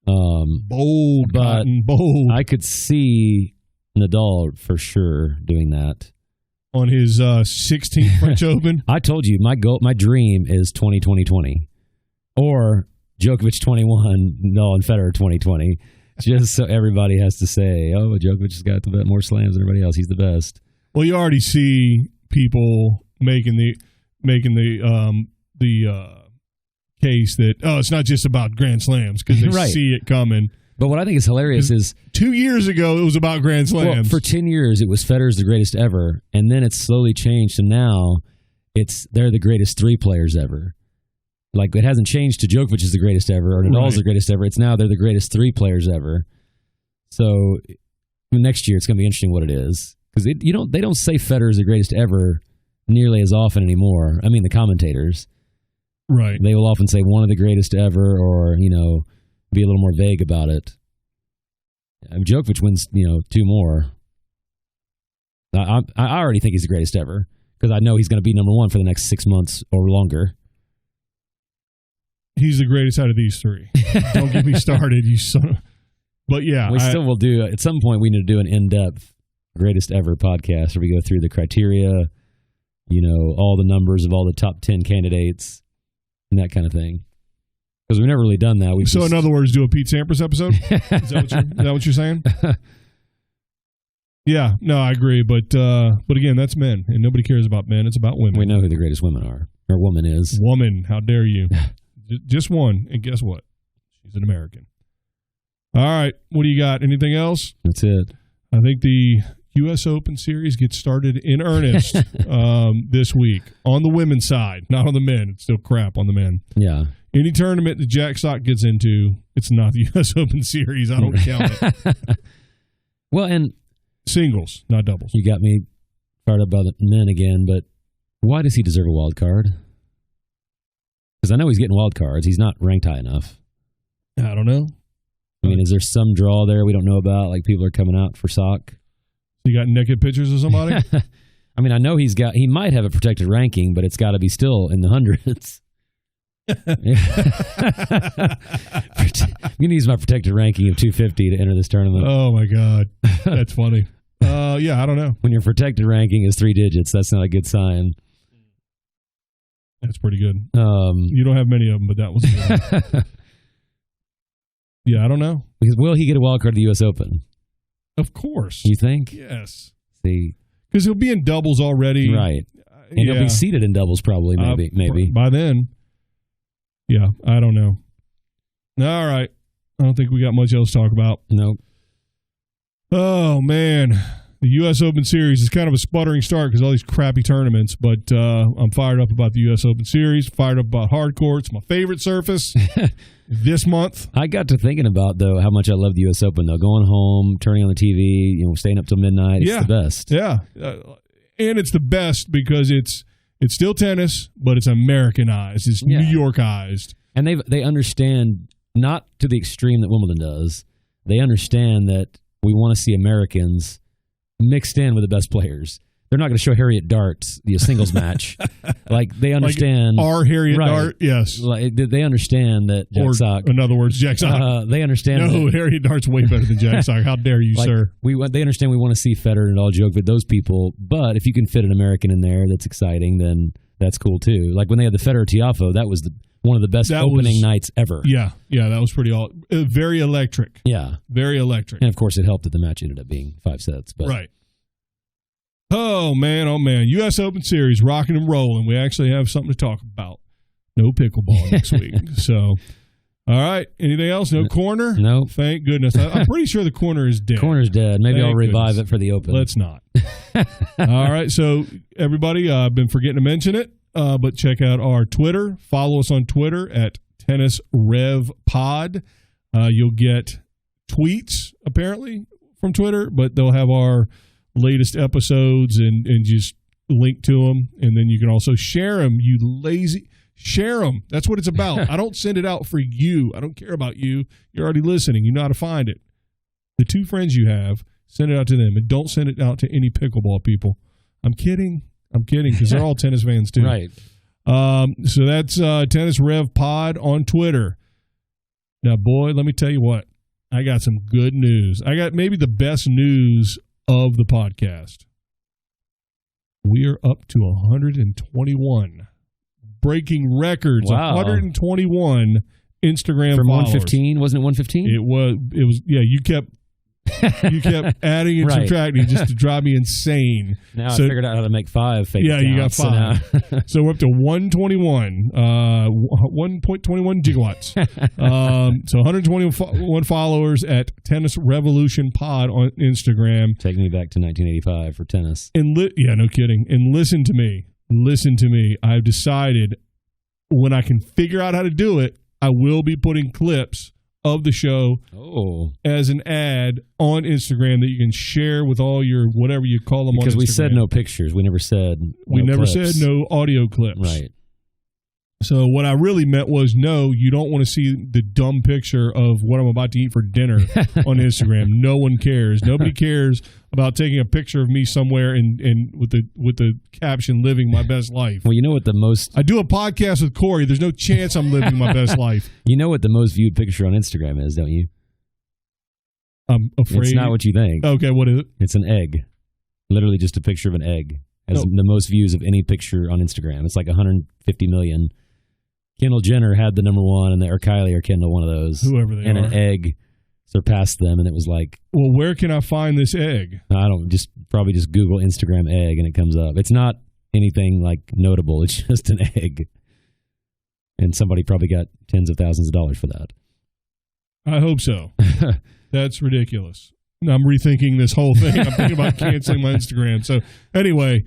Bold, But Cotton, bold. I could see Nadal for sure doing that. On his 16th French Open. I told you my dream is 2020 or Djokovic 21, Nadal and Federer 2020. Just so everybody has to say, oh, Djokovic has got more slams than everybody else. He's the best. Well, you already see people making the case that it's not just about Grand Slams because they Right. see it coming. But what I think is hilarious is 2 years ago it was about Grand well, Slams. for 10 years it was Federer's the greatest ever, and then it's slowly changed to now they're the greatest three players ever. Like, it hasn't changed to Djokovic is the greatest ever or Nadal's Right. the greatest ever. It's now they're the greatest three players ever. So next year it's going to be interesting what it is because they don't say Federer's the greatest ever nearly as often anymore. I mean, the commentators. Right. They will often say one of the greatest ever or, be a little more vague about it. Djokovic wins, 2 more. I already think he's the greatest ever because I know he's going to be number one for the next 6 months or longer. He's the greatest out of these three. Don't get me started, you son of... But yeah. We still will do, at some point, we need to do an in-depth greatest ever podcast where we go through the criteria, all the numbers of all the top 10 candidates and that kind of thing. Because we've never really done that. In other words, do a Pete Sampras episode? Is that what you're saying? Yeah, no, I agree. But again, that's men, and nobody cares about men. It's about women. We know who the greatest women are. Or woman is. Woman, how dare you? Just one, and guess what? She's an American. All right, what do you got? Anything else? That's it. I think the U.S. Open Series gets started in earnest this week on the women's side, not on the men. It's still crap on the men. Yeah. Any tournament that Jack Sock gets into, it's not the U.S. Open Series. I don't count it. Well, and singles, not doubles. You got me fired up about the men again, but why does he deserve a wild card? Because I know he's getting wild cards. He's not ranked high enough. I don't know. I mean, is there some draw there we don't know about? Like people are coming out for Sock? You got naked pictures of somebody? I mean, I know he might have a protected ranking, but it's got to be still in the hundreds. I'm going to use my protected ranking of 250 to enter this tournament. Oh, my God. That's funny. Yeah, I don't know. When your protected ranking is 3 digits, that's not a good sign. That's pretty good. You don't have many of them, but that was good. Yeah, I don't know. Because will he get a wild card at the U.S. Open? Of course. You think? Yes. See, because he'll be in doubles already, right? And he'll be seated in doubles probably, maybe by then. Yeah, I don't know. All right, I don't think we got much else to talk about. Nope. Oh man, the U.S. Open Series is kind of a sputtering start because all these crappy tournaments. But I'm fired up about the U.S. Open Series. Fired up about hardcore. It's my favorite surface this month. I got to thinking about though how much I love the U.S. Open though. Going home, turning on the TV, staying up till midnight. It's the best. Yeah, and it's the best because it's still tennis, but it's Americanized. It's New Yorkized, and they understand, not to the extreme that Wimbledon does. They understand that we want to see Americans mixed in with the best players. They're not going to show Harriet Dart's singles match. Like they understand our Harriet Dart. Yes, like, they understand that Jack Sock. In other words, Jack Sock. They understand. No, Harriet Dart's way better than Jack Sock. How dare you, sir? They understand we want to see Federer and all joke with those people. But if you can fit an American in there, that's exciting. Then that's cool too. Like when they had the Federer Tiafoe, that was one of the best opening nights ever. Yeah, that was pretty very electric. Yeah, very electric. And of course, it helped that the match ended up being 5 sets. But. Right. Oh man, U.S. Open Series, rocking and rolling. We actually have something to talk about. No pickleball next week. So, all right. Anything else? No corner? No. Thank goodness. I'm pretty sure the corner is dead. Corner's dead. Maybe I'll revive it for the Open. Let's not. All right. So, everybody, I've been forgetting to mention it, but check out our Twitter. Follow us on Twitter at TennisRevPod. You'll get tweets, apparently, from Twitter, but they'll have our latest episodes and just link to them, and then you can also share them. You lazy, share them. That's what it's about. I don't send it out for you. I don't care about you. You're already listening. You know how to find it. The 2 friends you have, send it out to them, and don't send it out to any pickleball people. I'm kidding because they're all tennis fans too. Right. So that's Tennis Rev Pod on Twitter. Now, boy, let me tell you what. I got some good news. I got maybe the best news of the podcast. We are up to 121. Breaking records. Wow. 121 Instagram from followers. 115? Wasn't it 115? It was you kept adding and subtracting just to drive me insane. Now I figured out how to make 5 fake accounts. You got 5. So we're up to 121, 1.21 gigawatts. So 121 followers at Tennis Revolution Pod on Instagram. Taking me back to 1985 for tennis. And no kidding. And listen to me. I've decided when I can figure out how to do it, I will be putting clips of the show as an ad on Instagram that you can share with all your whatever you call them. Because on Instagram. We said no pictures. We never said said no audio clips. Right. So what I really meant was, no, you don't want to see the dumb picture of what I'm about to eat for dinner on Instagram. No one cares. Nobody cares about taking a picture of me somewhere and with the caption "living my best life." Well, you know what the most... I do a podcast with Corey. There's no chance I'm living my best life. You know what the most viewed picture on Instagram is, don't you? I'm afraid. It's not what you think. Okay, what is it? It's an egg. Literally just a picture of an egg. Has the most views of any picture on Instagram. It's like 150 million. Kendall Jenner had the number 1, or Kylie or Kendall, one of those. Whoever they and are. an egg surpassed them, and it was like, well, where can I find this egg? I don't probably just Google Instagram egg and it comes up. It's not anything like notable. It's just an egg, and somebody probably got tens of thousands of dollars for that. I hope so. That's ridiculous. I'm rethinking this whole thing. I'm thinking about canceling my Instagram. So anyway,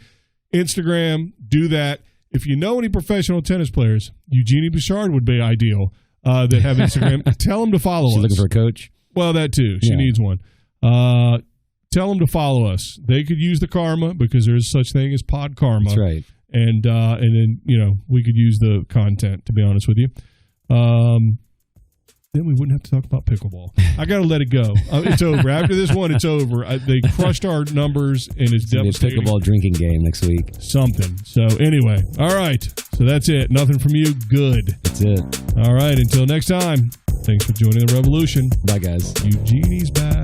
Instagram, do that. If you know any professional tennis players, Eugenie Bouchard would be ideal that have Instagram. Tell them to follow us. She's looking for a coach? Well, that too. She needs one. Tell them to follow us. They could use the karma because there is such thing as pod karma. That's right. And then, we could use the content, to be honest with you. Then we wouldn't have to talk about pickleball. I got to let it go. It's over. After this one, it's over. They crushed our numbers, and it's devastating. A pickleball drinking game next week. Something. So anyway, all right. So that's it. Nothing from you. Good. That's it. All right. Until next time, thanks for joining the revolution. Bye, guys. Eugenie's back.